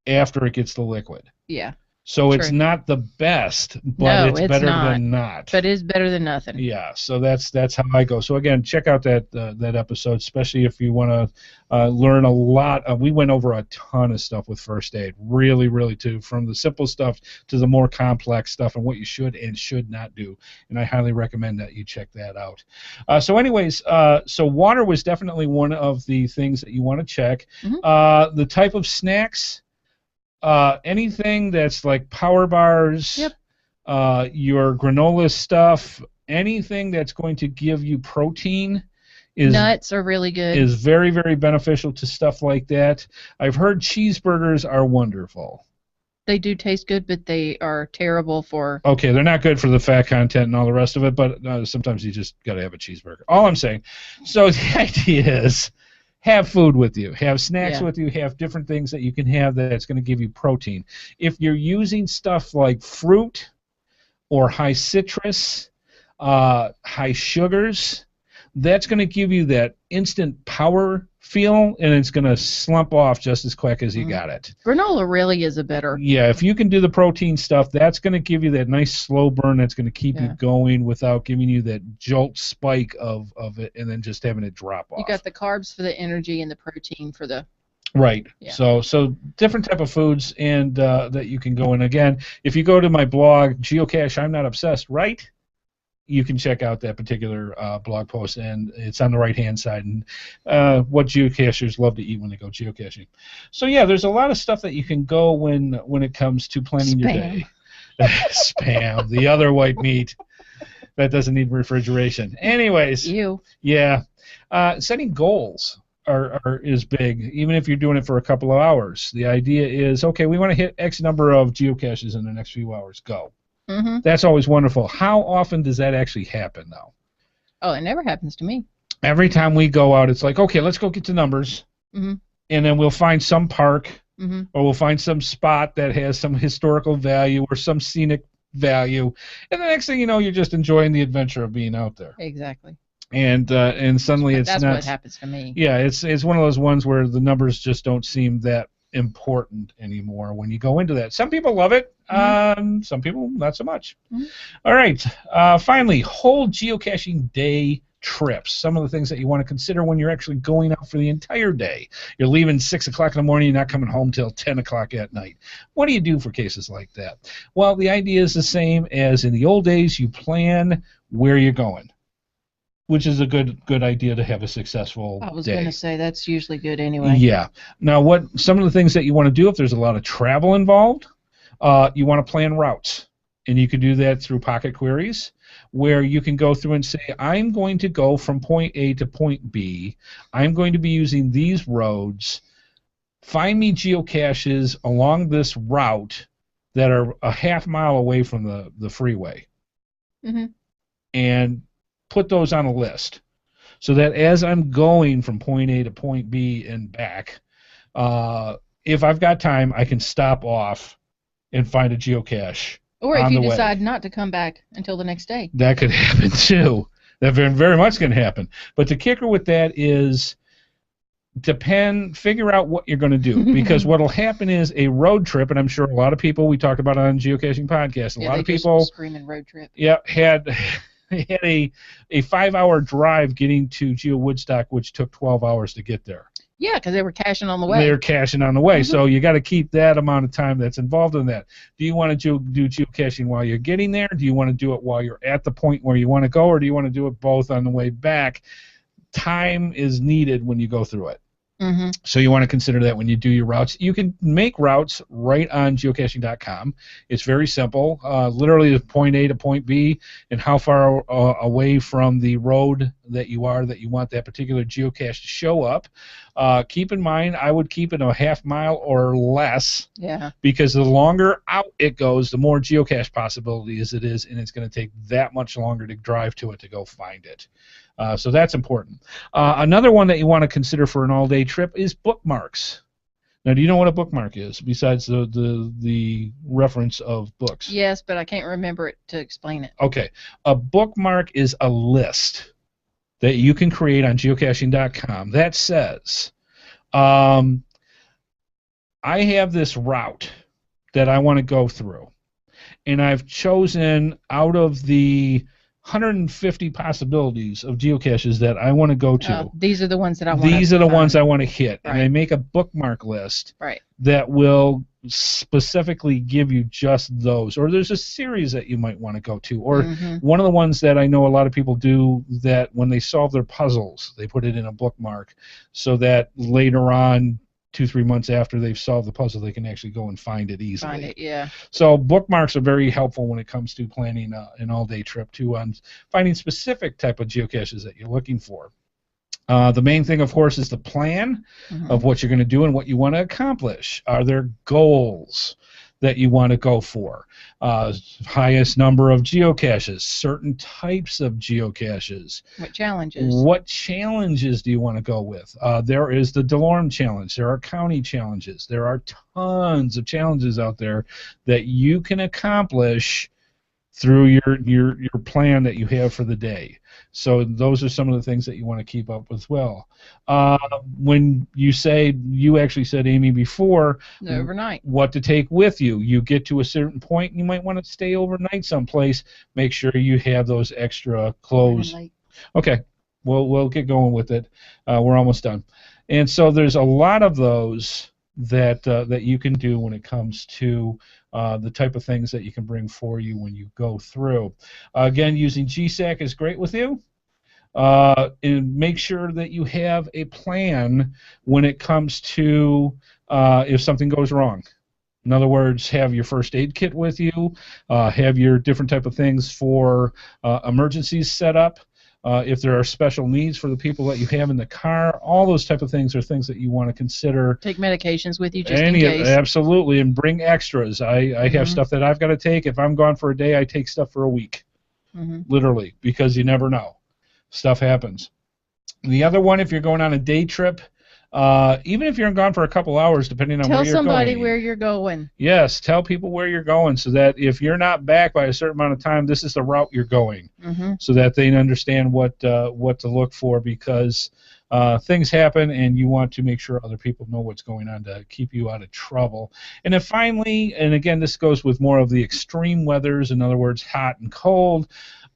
[SPEAKER 1] after it gets the liquid.
[SPEAKER 2] Yeah.
[SPEAKER 1] So it's not the best, but it's better than not.
[SPEAKER 2] But it's better than nothing.
[SPEAKER 1] Yeah, so that's how I go. So again, check out that episode, especially if you want to learn a lot. We went over a ton of stuff with first aid, really, really too, from the simple stuff to the more complex stuff and what you should and should not do. And I highly recommend that you check that out. So anyways, so water was definitely one of the things that you want to check. Mm-hmm. The type of snacks. Anything that's like power bars, your granola stuff, anything that's going to give you protein
[SPEAKER 2] nuts are really good.
[SPEAKER 1] Is very, very beneficial to stuff like that. I've heard cheeseburgers are wonderful.
[SPEAKER 2] They do taste good, but they are terrible for...
[SPEAKER 1] Okay, they're not good for the fat content and all the rest of it, but sometimes you just got to have a cheeseburger. All I'm saying. So the idea is... have food with you, have snacks with you, have different things that you can have that's going to give you protein. If you're using stuff like fruit or high citrus, high sugars, that's going to give you that instant power feel, and it's going to slump off just as quick as you got it.
[SPEAKER 2] Granola really is a better.
[SPEAKER 1] Yeah, if you can do the protein stuff, that's going to give you that nice slow burn that's going to keep you going without giving you that jolt spike of it and then just having it drop off.
[SPEAKER 2] You got the carbs for the energy and the protein for the...
[SPEAKER 1] Right. Yeah. So different type of foods and that you can go in. Again, if you go to my blog, Geocache, I'm Not Obsessed, right? You can check out that particular blog post, and it's on the right-hand side, and what geocachers love to eat when they go geocaching. So, yeah, there's a lot of stuff that you can go when it comes to planning your day. Spam, the other white meat. That doesn't need refrigeration. Anyways. Yeah. Setting goals is big, even if you're doing it for a couple of hours. The idea is, okay, we want to hit X number of geocaches in the next few hours. Go. Mm-hmm. That's always wonderful. How often does that actually happen, though?
[SPEAKER 2] Oh, it never happens to me.
[SPEAKER 1] Every time we go out, it's like, okay, let's go get the numbers, and then we'll find some park, or we'll find some spot that has some historical value or some scenic value, and the next thing you know, you're just enjoying the adventure of being out there.
[SPEAKER 2] Exactly.
[SPEAKER 1] And suddenly it's
[SPEAKER 2] that's what happens to me.
[SPEAKER 1] Yeah, it's one of those ones where the numbers just don't seem that important anymore when you go into that. Some people love it. Some people not so much. All right. Finally, whole geocaching day trips. Some of the things that you want to consider when you're actually going out for the entire day. You're leaving 6 o'clock in the morning. You're not coming home till 10 o'clock at night. What do you do for cases like that? Well, the idea is the same as in the old days. You plan where you're going, which is a good idea to have a successful day.
[SPEAKER 2] I was going to say that's usually good anyway.
[SPEAKER 1] Yeah. Now, some of the things that you want to do if there's a lot of travel involved, you want to plan routes. And you can do that through pocket queries, where you can go through and say, I'm going to go from point A to point B. I'm going to be using these roads. Find me geocaches along this route that are a half mile away from the freeway. And put those on a list so that as I'm going from point A to point B and back, if I've got time, I can stop off and find a geocache.
[SPEAKER 2] Or if you decide not to come back until the next day.
[SPEAKER 1] That could happen too. That very, very much can happen. But the kicker with that is figure out what you're going to do. Because what will happen is a road trip, and I'm sure a lot of people, we talked about it on Geocaching Podcast, a lot of people
[SPEAKER 2] screaming road trip.
[SPEAKER 1] Yeah, had a 5-hour drive getting to Geo Woodstock, which took 12 hours to get there.
[SPEAKER 2] Yeah, because they were caching on the way.
[SPEAKER 1] They were caching on the way, so you got to keep that amount of time that's involved in that. Do you want to do geocaching while you're getting there? Do you want to do it while you're at the point where you want to go, or do you want to do it both on the way back? Time is needed when you go through it. So you want to consider that when you do your routes. You can make routes right on geocaching.com. It's very simple. Literally point A to point B and how far away from the road that you want that particular geocache to show up. Keep in mind, I would keep it a half mile or less.
[SPEAKER 2] Yeah.
[SPEAKER 1] Because the longer out it goes, the more geocache possibilities it is, and it's going to take that much longer to drive to it to go find it. So that's important. Another one that you want to consider for an all-day trip is bookmarks. Now, do you know what a bookmark is, besides the reference of books?
[SPEAKER 2] Yes, but I can't remember it to explain it.
[SPEAKER 1] Okay. A bookmark is a list that you can create on geocaching.com that says, I have this route that I want to go through, and I've chosen out of the 150 possibilities of geocaches that I want to go to.
[SPEAKER 2] These are the ones that I want.
[SPEAKER 1] These are the ones I want to hit,
[SPEAKER 2] right.
[SPEAKER 1] And I make a bookmark list
[SPEAKER 2] right.
[SPEAKER 1] that will specifically give you just those. Or there's a series that you might want to go to. Or one of the ones that I know a lot of people do, that when they solve their puzzles, they put it in a bookmark so that later on, 2-3 months after they've solved the puzzle, they can actually go and find it easily.
[SPEAKER 2] Find it, yeah.
[SPEAKER 1] So bookmarks are very helpful when it comes to planning an all-day trip too, on finding specific type of geocaches that you're looking for. The main thing, of course, is the plan of what you're going to do and what you want to accomplish. Are there goals that you want to go for? Highest number of geocaches, certain types of geocaches.
[SPEAKER 2] What challenges?
[SPEAKER 1] What challenges do you want to go with? There is the DeLorme challenge. There are county challenges. There are tons of challenges out there that you can accomplish through your plan that you have for the day. So those are some of the things that you want to keep up with as well. When you actually said, Amy, before,
[SPEAKER 2] overnight, what
[SPEAKER 1] to take with you. You get to a certain point, and you might want to stay overnight someplace. Make sure you have those extra clothes. Okay, we'll get going with it. We're almost done. And so there's a lot of those that you can do when it comes to the type of things that you can bring for you when you go through. Again, using GSAC is great with you. And make sure that you have a plan when it comes to if something goes wrong. In other words, have your first aid kit with you, have your different type of things for emergencies set up. If there are special needs for the people that you have in the car, all those type of things are things that you want to consider.
[SPEAKER 2] Take medications with you just in case.
[SPEAKER 1] Absolutely, and bring extras. I have stuff that I've got to take. If I'm gone for a day, I take stuff for a week, literally, because you never know. Stuff happens. The other one, if you're going on a day trip, even if you're gone for a couple hours, depending on where you're going.
[SPEAKER 2] Tell somebody where you're going.
[SPEAKER 1] Yes, tell people where you're going so that if you're not back by a certain amount of time, this is the route you're going, so that they understand what to look for, because things happen and you want to make sure other people know what's going on to keep you out of trouble. And then finally, and again, this goes with more of the extreme weathers, in other words, hot and cold,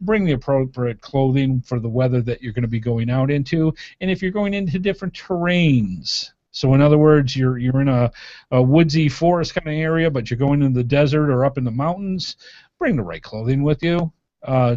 [SPEAKER 1] bring the appropriate clothing for the weather that you're going to be going out into. And if you're going into different terrains, so in other words, you're in a woodsy forest kind of area, but you're going into the desert or up in the mountains, bring the right clothing with you,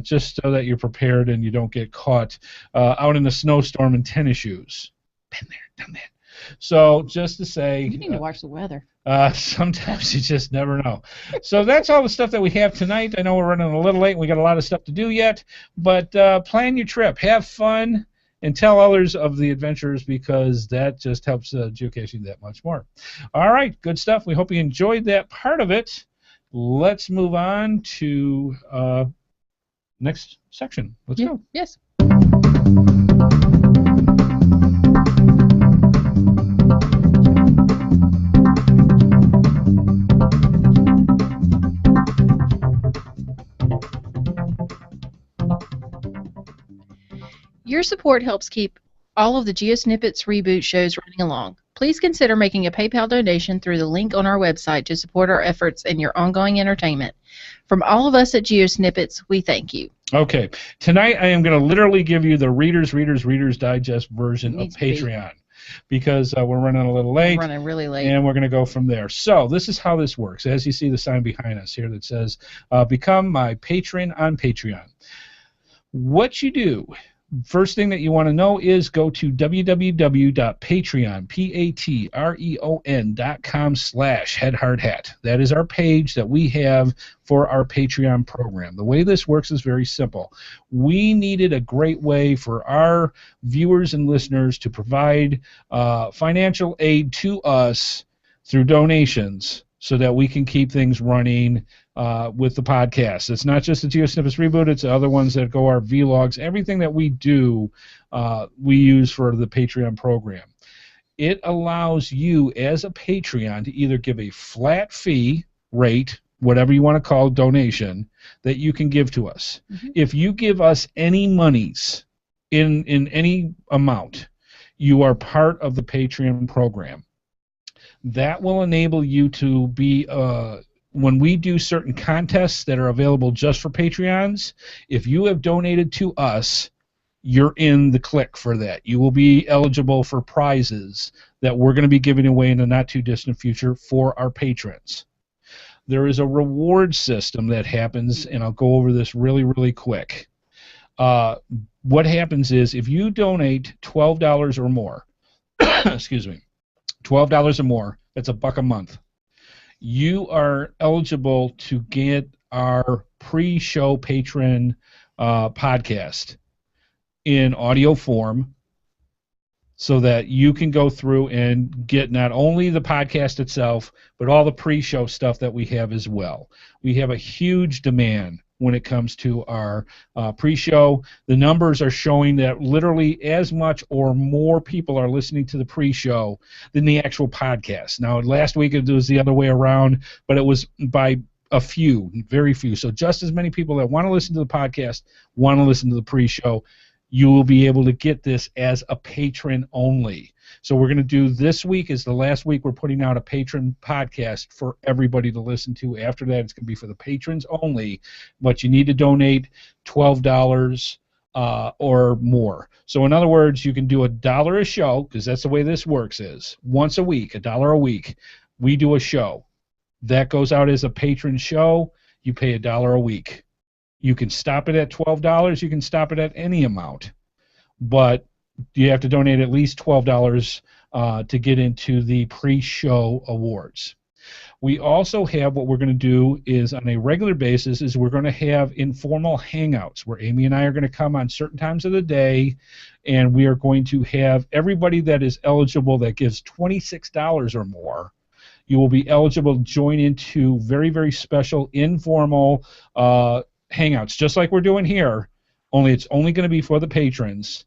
[SPEAKER 1] just so that you're prepared and you don't get caught out in a snowstorm in tennis shoes. Been there, done that. So just to say,
[SPEAKER 2] you need to watch the weather.
[SPEAKER 1] Sometimes you just never know. So that's all the stuff that we have tonight. I know we're running a little late and we got a lot of stuff to do yet, but plan your trip, have fun, and tell others of the adventures, because that just helps geocaching that much more. All right, good stuff. We hope you enjoyed that part of it. Let's move on to next section. Let's go.
[SPEAKER 2] Yes. Your support helps keep all of the GeoSnippits Reboot shows running along. Please consider making a PayPal donation through the link on our website to support our efforts and your ongoing entertainment. From all of us at GeoSnippits, we thank you.
[SPEAKER 1] Okay. Tonight I am going to literally give you the Reader's Digest version of Patreon, because we're running a little late.
[SPEAKER 2] We're running really late.
[SPEAKER 1] And we're going to go from there. So this is how this works. As you see the sign behind us here that says, become my patron on Patreon. What you do first thing that you want to know is go to www.patreon.com/HeadHardHat. That is our page that we have for our Patreon program. The way this works is very simple. We needed a great way for our viewers and listeners to provide financial aid to us through donations so that we can keep things running with the podcast. It's not just the GeoSnippits Reboot, it's the other ones that go, our vlogs, everything that we do, we use for the Patreon program. It allows you as a Patreon to either give a flat fee rate, whatever you want to call donation, that you can give to us. Mm-hmm. If you give us any monies in any amount, you are part of the Patreon program. That will enable you to be, when we do certain contests that are available just for Patreons, if you have donated to us, you're in the click for that. You will be eligible for prizes that we're going to be giving away in the not-too-distant future for our patrons. There is a reward system that happens, and I'll go over this really, really quick. What happens is if you donate $12 or more, excuse me, $12 or more, that's $1 a month, you are eligible to get our pre-show patron podcast in audio form so that you can go through and get not only the podcast itself, but all the pre-show stuff that we have as well. We have a huge demand when it comes to our pre-show. The numbers are showing that literally as much or more people are listening to the pre-show than the actual podcast. Now, last week it was the other way around, but it was by a few, very few. So just as many people that want to listen to the podcast want to listen to the pre-show. You will be able to get this as a patron only. So we're going to do this week is the last week we're putting out a patron podcast for everybody to listen to. After that, it's going to be for the patrons only, but you need to donate $12 or more. So in other words, you can do $1 a show, because that's the way this works is once a week, $1 a week, we do a show. That goes out as a patron show. You pay $1 a week. You can stop it at $12. You can stop it at any amount. But you have to donate at least $12 to get into the pre-show awards. We also have what we're going to do is on a regular basis is we're going to have informal hangouts where Amy and I are going to come on certain times of the day, and we are going to have everybody that is eligible that gives $26 or more. You will be eligible to join into very, very special informal hangouts, just like we're doing here, only it's only going to be for the patrons.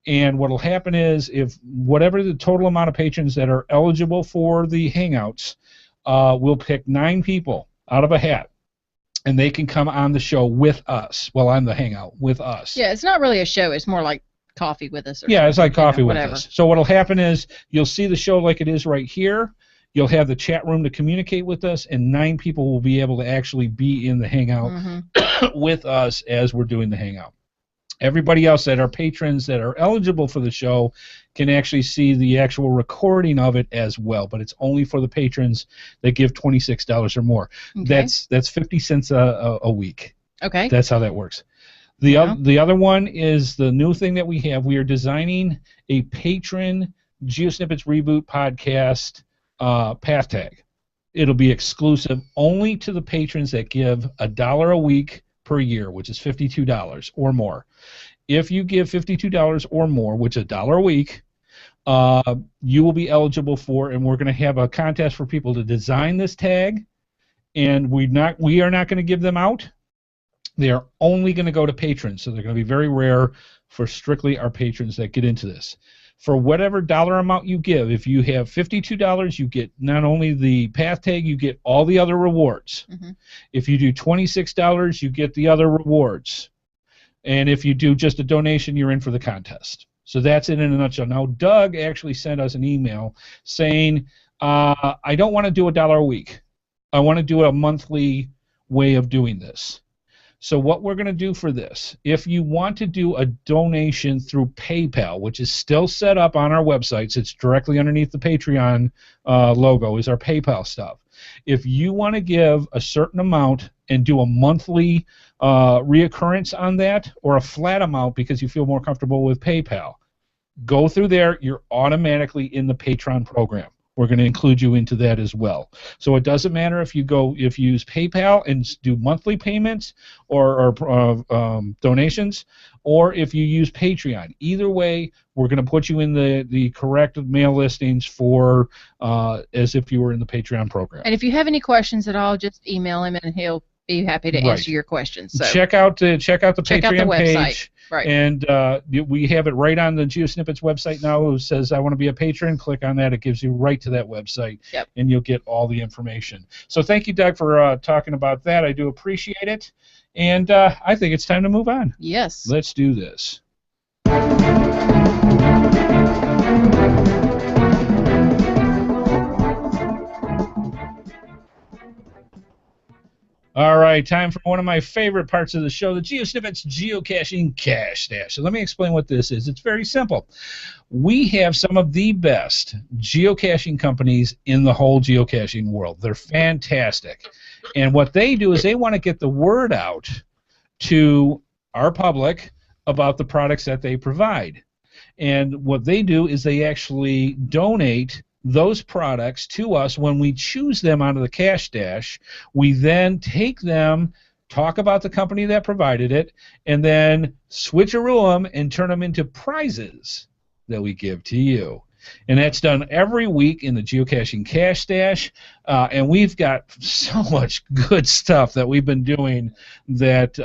[SPEAKER 1] And what will happen is if whatever the total amount of patrons that are eligible for the hangouts, we'll pick 9 people out of a hat, and they can come on the show with us, well, on the hangout with us.
[SPEAKER 2] Yeah, it's not really a show. It's more like coffee with us. Or
[SPEAKER 1] yeah, it's like coffee with
[SPEAKER 2] whatever.
[SPEAKER 1] us. So what will happen is you'll see the show like it is right here. You'll have the chat room to communicate with us, and 9 people will be able to actually be in the hangout with us as we're doing the hangout. Everybody else that are patrons that are eligible for the show can actually see the actual recording of it as well, but it's only for the patrons that give $26 or more.
[SPEAKER 2] Okay.
[SPEAKER 1] That's 50 cents a week.
[SPEAKER 2] Okay.
[SPEAKER 1] That's how that works. The other one is the new thing that we have. We are designing a patron GeoSnippits Reboot podcast path tag. It'll be exclusive only to the patrons that give $1 a week per year, which is $52 or more. If you give $52 or more, which is $1 a week, you will be eligible for, and we're going to have a contest for people to design this tag, and we are not going to give them out. They are only going to go to patrons, so they're going to be very rare for strictly our patrons that get into this. For whatever dollar amount you give, if you have $52, you get not only the path tag, you get all the other rewards. If you do $26, you get the other rewards. And if you do just a donation, you're in for the contest. So that's it in a nutshell. Now, Doug actually sent us an email saying, I don't want to do $1 a week. I want to do a monthly way of doing this. So what we're going to do for this, if you want to do a donation through PayPal, which is still set up on our websites, it's directly underneath the Patreon logo is our PayPal stuff. If you want to give a certain amount and do a monthly reoccurrence on that, or a flat amount because you feel more comfortable with PayPal, go through there. You're automatically in the Patron program. We're going to include you into that as well. So it doesn't matter if you use PayPal and do monthly payments or donations, or if you use Patreon. Either way, we're going to put you in the correct mail listings for as if you were in the Patreon program.
[SPEAKER 2] And if you have any questions at all, just email him and he'll be happy to answer your questions. So
[SPEAKER 1] check out the Patreon page.
[SPEAKER 2] Right.
[SPEAKER 1] And we have it right on the GeoSnippits website now. It says, I want to be a patron. Click on that. It gives you right to that website, and you'll get all the information. So thank you, Doug, for talking about that. I do appreciate it. And I think it's time to move on.
[SPEAKER 2] Yes.
[SPEAKER 1] Let's do this. All right, time for one of my favorite parts of the show, the GeoSnippits Geocaching Cache Stash. So let me explain what this is. It's very simple. We have some of the best geocaching companies in the whole geocaching world. They're fantastic. And what they do is they want to get the word out to our public about the products that they provide. And what they do is they actually donate those products to us when we choose them out of the cache stash. We then take them, talk about the company that provided it, and then switcheroo them and turn them into prizes that we give to you. And that's done every week in the Geocaching Cache Stash, and we've got so much good stuff that we've been doing that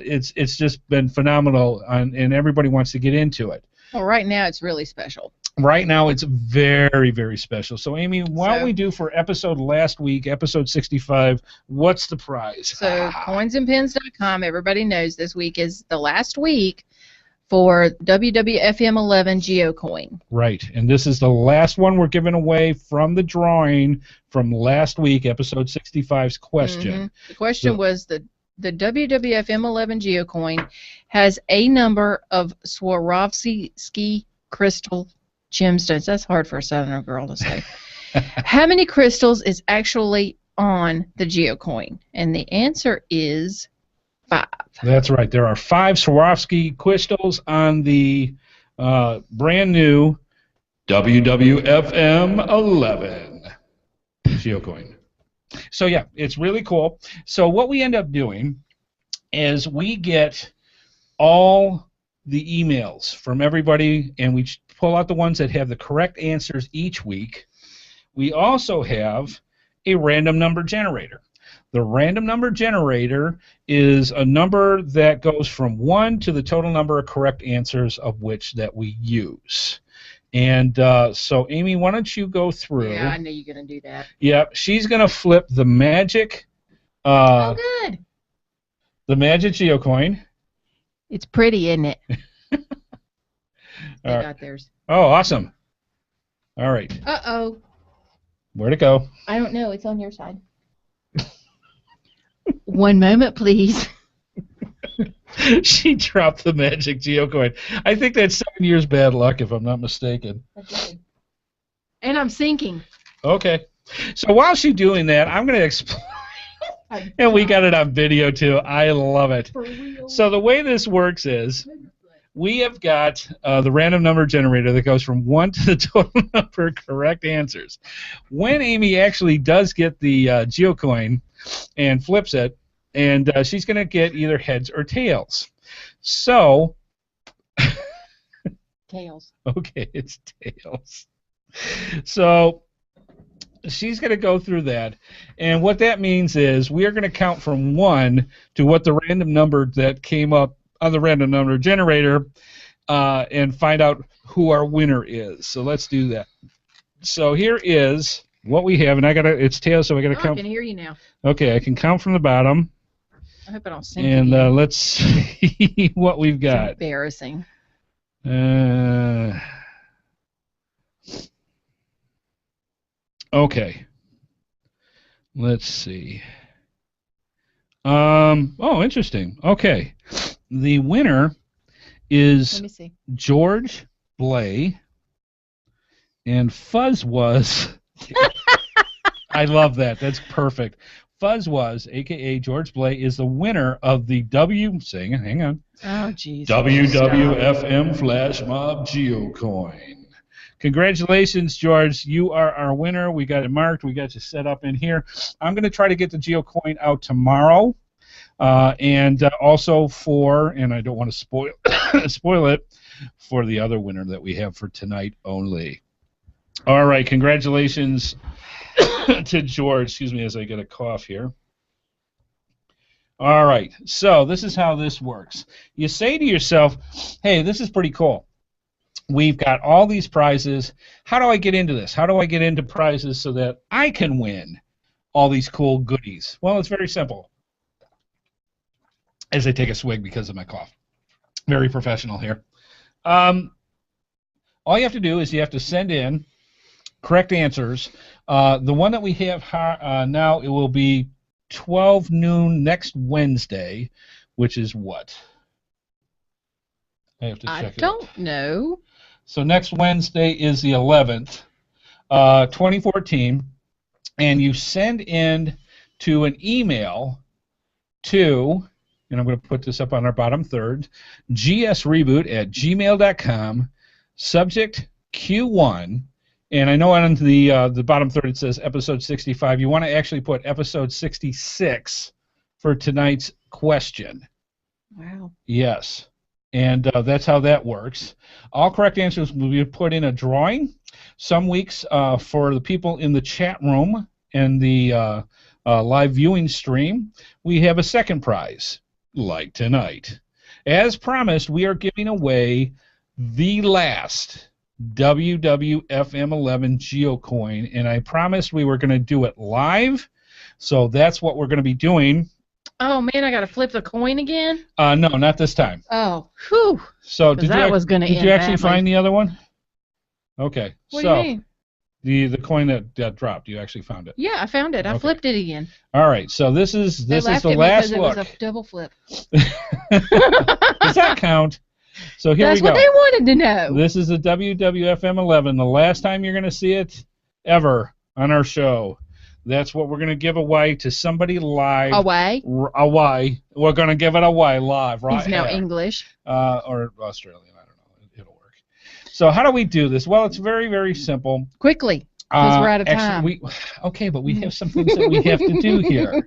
[SPEAKER 1] it's just been phenomenal, and everybody wants to get into it.
[SPEAKER 2] Well, right now it's really special.
[SPEAKER 1] Right now it's very, very special. So, Amy, why don't we do for last week, episode 65, what's the prize?
[SPEAKER 2] So, coinsandpins.com, everybody knows this week is the last week for WWFM11 GeoCoin.
[SPEAKER 1] Right, and this is the last one we're giving away from the drawing from last week, episode 65's question.
[SPEAKER 2] Mm-hmm. The question was the WWFM11 GeoCoin has a number of Swarovski crystal gemstones. That's hard for a Southerner girl to say. How many crystals is actually on the GeoCoin? And the answer is 5.
[SPEAKER 1] That's right. There are 5 Swarovski crystals on the brand new WWFM11 GeoCoin. So, yeah, it's really cool. So what we end up doing is we get all the emails from everybody, and we pull out the ones that have the correct answers each week. We also have a random number generator. The random number generator is a number that goes from 1 to the total number of correct answers of which that we use. And so, Amy, why don't you go through?
[SPEAKER 2] Yeah, I knew you were going to do that.
[SPEAKER 1] Yep, she's going to flip the magic.
[SPEAKER 2] Oh, good.
[SPEAKER 1] The magic GeoCoin.
[SPEAKER 2] It's pretty, isn't it? They
[SPEAKER 1] Right.
[SPEAKER 2] got theirs.
[SPEAKER 1] Oh, awesome. All right.
[SPEAKER 2] Uh-oh.
[SPEAKER 1] Where'd it go?
[SPEAKER 2] I don't know. It's on your side. One moment, please.
[SPEAKER 1] She dropped the magic GeoCoin. I think that's 7 years bad luck, if I'm not mistaken.
[SPEAKER 2] And I'm sinking.
[SPEAKER 1] Okay. So while she's doing that, I'm going to explain. And we got it on video, too. I love it.
[SPEAKER 2] For real?
[SPEAKER 1] So the way this works is we have got the random number generator that goes from 1 to the total number of correct answers. When Amy actually does get the GeoCoin and flips it, and she's going to get either heads or tails. So,
[SPEAKER 2] Tails.
[SPEAKER 1] Okay, it's tails. So she's going to go through that, and what that means is we are going to count from 1 to what the random number that came up on the random number generator, and find out who our winner is. So let's do that. So here is what we have, and it's tails, so I got to count.
[SPEAKER 2] I can hear you now.
[SPEAKER 1] Okay, I can count from the bottom.
[SPEAKER 2] I hope I don't sink
[SPEAKER 1] And
[SPEAKER 2] again.
[SPEAKER 1] let's see what we've got.
[SPEAKER 2] It's embarrassing.
[SPEAKER 1] Okay. Let's see. Oh, interesting. Okay. The winner is
[SPEAKER 2] Let me see.
[SPEAKER 1] George Blay, and Fuzz was. I love that. That's perfect. Fuzz was, a.k.a. George Blay, is the winner of the hang on.
[SPEAKER 2] Oh, jeez.
[SPEAKER 1] WWFM Flash Mob GeoCoin. Congratulations, George. You are our winner. We got it marked. We got you set up in here. I'm going to try to get the GeoCoin out tomorrow. And also and I don't want to spoil it, for the other winner that we have for tonight only. All right, congratulations to George. Excuse me as I get a cough here. All right, so this is how this works. You say to yourself, hey, this is pretty cool. We've got all these prizes. How do I get into this? How do I get into prizes so that I can win all these cool goodies? Well, it's very simple. As I take a swig because of my cough. Very professional here. All you have to do is you have to send in correct answers. The one that we have now, it will be 12 noon next Wednesday, which is what? I have to check it.
[SPEAKER 2] I don't know.
[SPEAKER 1] So next Wednesday is the 11th, 2014, and you send in to an email to, and I'm going to put this up on our bottom third, gsreboot@gmail.com, subject Q1, and I know on the bottom third it says episode 65. You want to actually put episode 66 for tonight's question.
[SPEAKER 2] Wow.
[SPEAKER 1] Yes. And that's how that works. All correct answers will be put in a drawing. Some weeks for the people in the chat room and the live viewing stream, we have a second prize, like tonight. As promised, we are giving away the last WWFM11 GeoCoin, and I promised we were going to do it live, so that's what we're going to be doing.
[SPEAKER 2] Oh, man, I got to flip the coin again?
[SPEAKER 1] No, not this time.
[SPEAKER 2] Oh, whew.
[SPEAKER 1] So did you actually find the other one? Okay.
[SPEAKER 2] What do you mean?
[SPEAKER 1] The coin that dropped, you actued found it.
[SPEAKER 2] Yeah, I found it. I flipped it again.
[SPEAKER 1] All right. So this is the last look.
[SPEAKER 2] It was a double flip.
[SPEAKER 1] Does that count? So here we go.
[SPEAKER 2] That's what they wanted to know.
[SPEAKER 1] This is the WWFM11, the last time you're going to see it ever on our show. That's what we're going to give away to somebody live.
[SPEAKER 2] Away?
[SPEAKER 1] Away. We're going to give it away live, right?
[SPEAKER 2] He's now English.
[SPEAKER 1] Or Australian. I don't know. It'll work. So how do we do this? Well, it's very, very simple.
[SPEAKER 2] Quickly, because we're out of time.
[SPEAKER 1] Okay, but we have some things that we have to do here.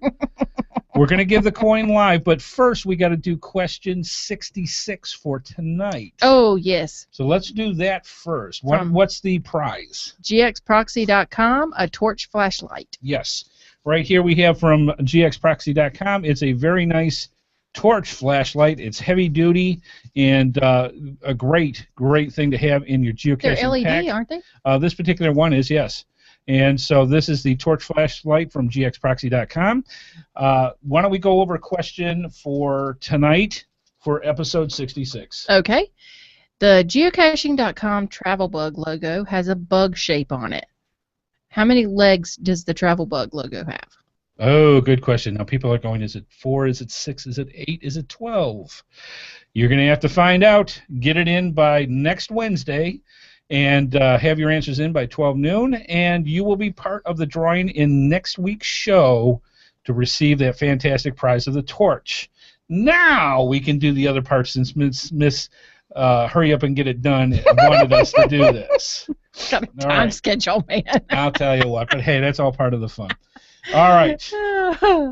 [SPEAKER 1] We're going to give the coin live, but first we got to do question 66 for tonight.
[SPEAKER 2] Oh, yes.
[SPEAKER 1] So let's do that first. What's the prize?
[SPEAKER 2] gxproxy.com, a torch flashlight.
[SPEAKER 1] Yes. Right here we have from gxproxy.com. It's a very nice torch flashlight. It's heavy duty and a great thing to have in your geocaching
[SPEAKER 2] They're LED,
[SPEAKER 1] pack.
[SPEAKER 2] Aren't they?
[SPEAKER 1] This particular one is, yes. And so this is the torch flashlight from gxproxy.com. Why don't we go over a question for tonight for episode 66?
[SPEAKER 2] Okay. The geocaching.com travel bug logo has a bug shape on it. How many legs does the travel bug logo have?
[SPEAKER 1] Oh, good question. Now people are going, is it 4, is it 6, is it 8, is it 12? You're going to have to find out. Get it in by next Wednesday. And have your answers in by 12 noon, and you will be part of the drawing in next week's show to receive that fantastic prize of the torch. Now we can do the other part since Miss Hurry Up and Get It Done wanted us to do this.
[SPEAKER 2] Got a time schedule, man.
[SPEAKER 1] I'll tell you what, but hey, that's all part of the fun. All right.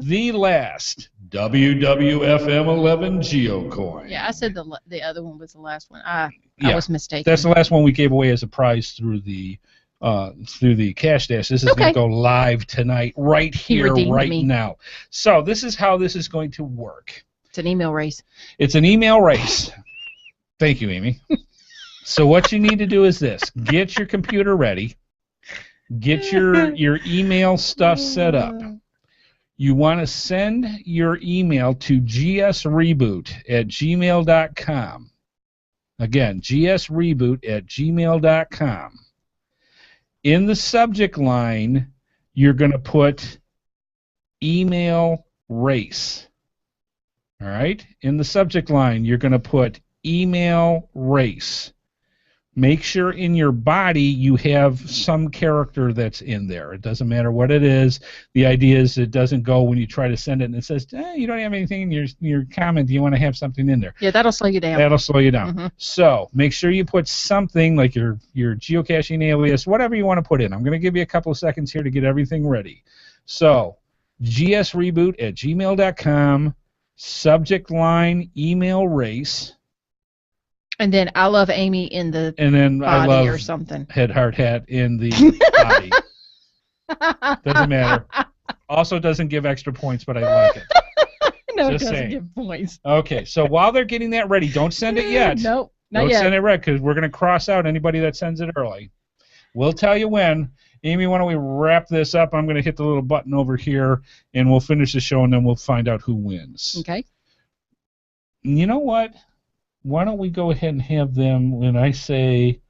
[SPEAKER 1] The last WWFM11 GeoCoin.
[SPEAKER 2] Yeah, I said the other one was the last one. I was mistaken.
[SPEAKER 1] That's the last one we gave away as a prize through the Cash Dash. This is going to go live tonight, right here, right now. So this is how this is going to work.
[SPEAKER 2] It's an email race.
[SPEAKER 1] It's an email race. Thank you, Amy. So what you need to do is this. Get your computer ready. Get your email stuff set up. You want to send your email to gsreboot@gmail.com. Again, gsreboot@gmail.com. In the subject line, you're going to put email race. All right. In the subject line, you're going to put email race. Make sure in your body you have some character that's in there. It doesn't matter what it is. The idea is it doesn't go when you try to send it and it says, you don't have anything in your comment. Do you want to have something in there?
[SPEAKER 2] Yeah, that'll slow you down.
[SPEAKER 1] That'll slow you down. So make sure you put something like your geocaching alias, whatever you want to put in. I'm going to give you a couple of seconds here to get everything ready. So gsreboot@gmail.com, subject line email race.
[SPEAKER 2] And then I love Amy in the
[SPEAKER 1] body I love
[SPEAKER 2] or something.
[SPEAKER 1] HeadHardHat in the body. Doesn't matter. Also doesn't give extra points, but I like it.
[SPEAKER 2] No, just it doesn't give points.
[SPEAKER 1] Okay, so while they're getting that ready, don't send it yet.
[SPEAKER 2] Nope, not
[SPEAKER 1] don't
[SPEAKER 2] yet.
[SPEAKER 1] Send it right because we're going to cross out anybody that sends it early. We'll tell you when. Amy, why don't we wrap this up? I'm going to hit the little button over here, and we'll finish the show, and then we'll find out who wins.
[SPEAKER 2] Okay.
[SPEAKER 1] You know what? Why don't we go ahead and have them, when I say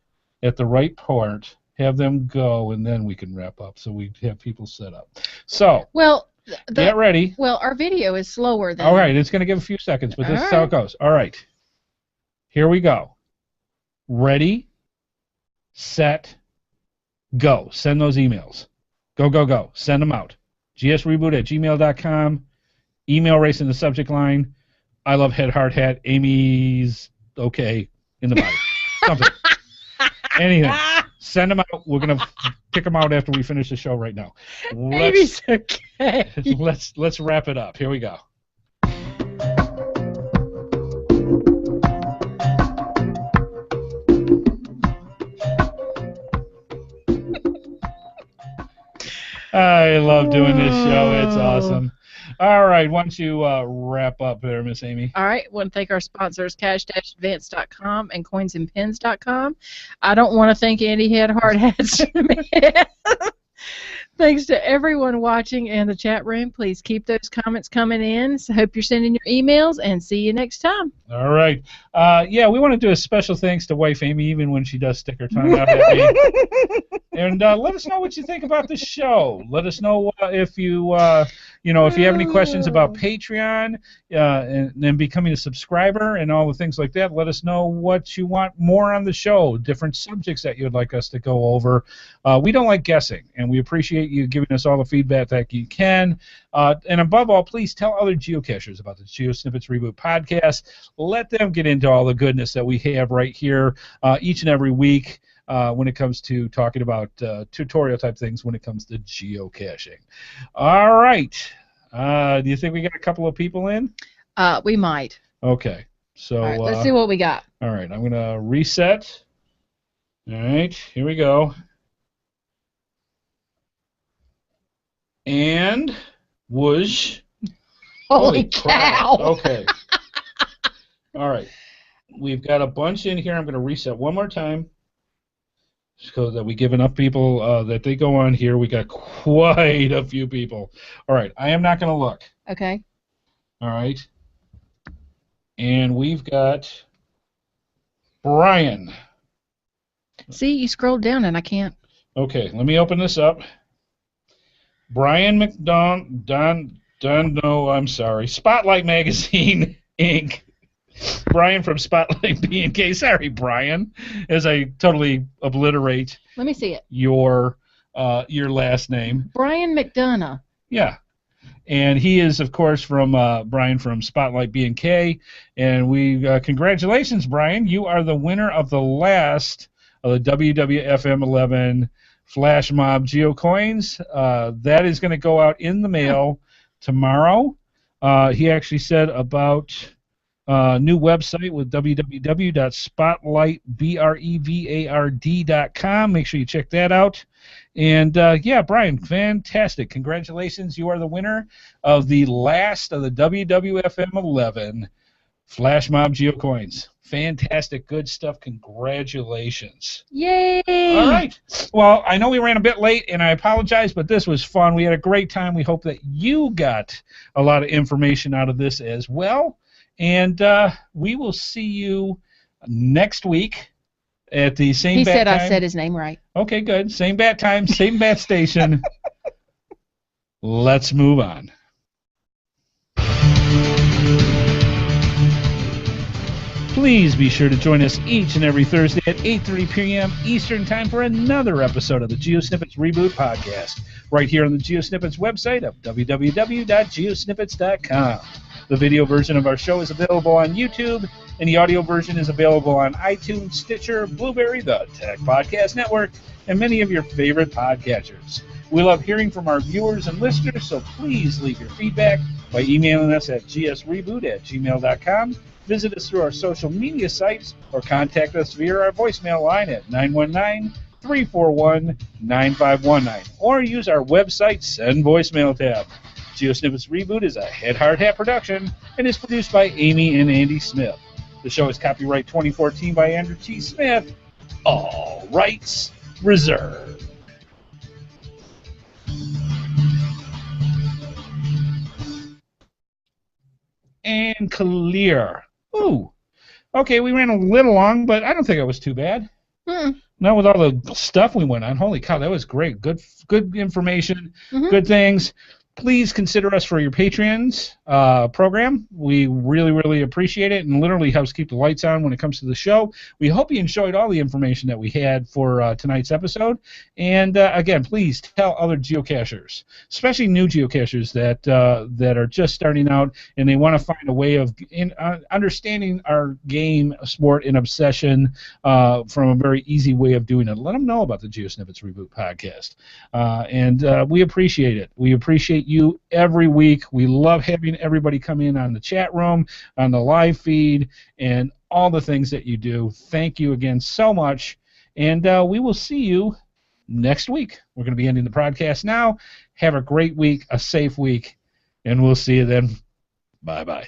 [SPEAKER 1] at the right part, have them go, and then we can wrap up so we have people set up. So, get ready.
[SPEAKER 2] Well, our video is slower than...
[SPEAKER 1] All right, it's going to give a few seconds, but this is how it goes. All right. Here we go. Ready, set, go. Send those emails. Go, go, go. Send them out. gsreboot@gmail.com. Email race in the subject line. I love HeadHardHat. Amy's okay in the body. Something. Anything. Send them out. We're gonna pick them out after we finish the show right now.
[SPEAKER 2] Amy's okay.
[SPEAKER 1] Let's wrap it up. Here we go. I love doing this show. It's awesome. All right, why don't you wrap up there, Miss Amy?
[SPEAKER 2] All right, I want to thank our sponsors, cash-advance.com and coinsandpins.com. I don't want to thank Andy HeadHardHat. Thanks to everyone watching in the chat room. Please keep those comments coming in. So hope you're sending your emails, and see you next time.
[SPEAKER 1] All right. Yeah, we want to do a special thanks to wife Amy, even when she does stick her tongue out at me. And let us know what you think about the show. Let us know if you if you have any questions about Patreon and becoming a subscriber and all the things like that. Let us know what you want more on the show, different subjects that you'd like us to go over. We don't like guessing, and we appreciate you giving us all the feedback that you can. And above all, please tell other geocachers about the GeoSnippits Reboot podcast. Let them get into all the goodness that we have right here each and every week. When it comes to talking about tutorial type things when it comes to geocaching. All right. Do you think we got a couple of people in?
[SPEAKER 2] We might.
[SPEAKER 1] Okay. So
[SPEAKER 2] all right, let's see what we got.
[SPEAKER 1] All right. I'm going to reset. All right. Here we go. And whoosh.
[SPEAKER 2] Holy cow.
[SPEAKER 1] Okay. All right. We've got a bunch in here. I'm going to reset one more time. So that we give enough people that they go on here. We got quite a few people. All right, I am not going to look.
[SPEAKER 2] Okay.
[SPEAKER 1] All right. And we've got Brian.
[SPEAKER 2] See, you scrolled down and I can't.
[SPEAKER 1] Okay, let me open this up. Brian I'm sorry. Spotlight Magazine, Inc. Brian from Spotlight B&K. Sorry, Brian, as I totally obliterate.
[SPEAKER 2] Let me see it.
[SPEAKER 1] Your last name.
[SPEAKER 2] Brian McDonough.
[SPEAKER 1] Yeah. And he is, of course, from Brian from Spotlight B&K. And we congratulations, Brian. You are the winner of the last of the WWFM 11 Flash Mob Geocoins. That is going to go out in the mail tomorrow. He actually said about new website with www.spotlightbrevard.com. Make sure you check that out. And, yeah, Brian, fantastic. Congratulations. You are the winner of the last of the WWFM 11 Flash Mob Geocoins. Fantastic. Good stuff. Congratulations.
[SPEAKER 2] Yay!
[SPEAKER 1] All right. Well, I know we ran a bit late, and I apologize, but this was fun. We had a great time. We hope that you got a lot of information out of this as well. And we will see you next week at the same bat time.
[SPEAKER 2] He said I said his name right.
[SPEAKER 1] Okay, good. Same bat time, same bat station. Let's move on. Please be sure to join us each and every Thursday at 8:30 p.m. Eastern Time for another episode of the GeoSnippits Reboot podcast, right here on the GeoSnippits website of www.geosnippits.com. The video version of our show is available on YouTube, and the audio version is available on iTunes, Stitcher, Blueberry, the Tech Podcast Network, and many of your favorite podcatchers. We love hearing from our viewers and listeners, so please leave your feedback by emailing us at gsreboot@gmail.com. Visit us through our social media sites or contact us via our voicemail line at 919-341-9519 or use our website Send Voicemail tab. GeoSnippits Reboot is a HeadHardHat production and is produced by Amy and Andy Smith. The show is copyright 2014 by Andrew T. Smith. All rights reserved. And clear. Ooh. Okay, we ran a little long, but I don't think it was too bad. Not with all the stuff we went on. Holy cow, that was great. Good information, good things. Please consider us for your Patreons program. We really, really appreciate it, and literally helps keep the lights on when it comes to the show. We hope you enjoyed all the information that we had for tonight's episode. And again, please tell other geocachers, especially new geocachers that are just starting out and they want to find a way of understanding our game, sport, and obsession from a very easy way of doing it. Let them know about the GeoSnippits Reboot podcast. And we appreciate it. We appreciate you every week. We love having everybody come in on the chat room, on the live feed, and all the things that you do. Thank you again so much, and we will see you next week. We're going to be ending the podcast now. Have a great week, a safe week, and we'll see you then. Bye-bye.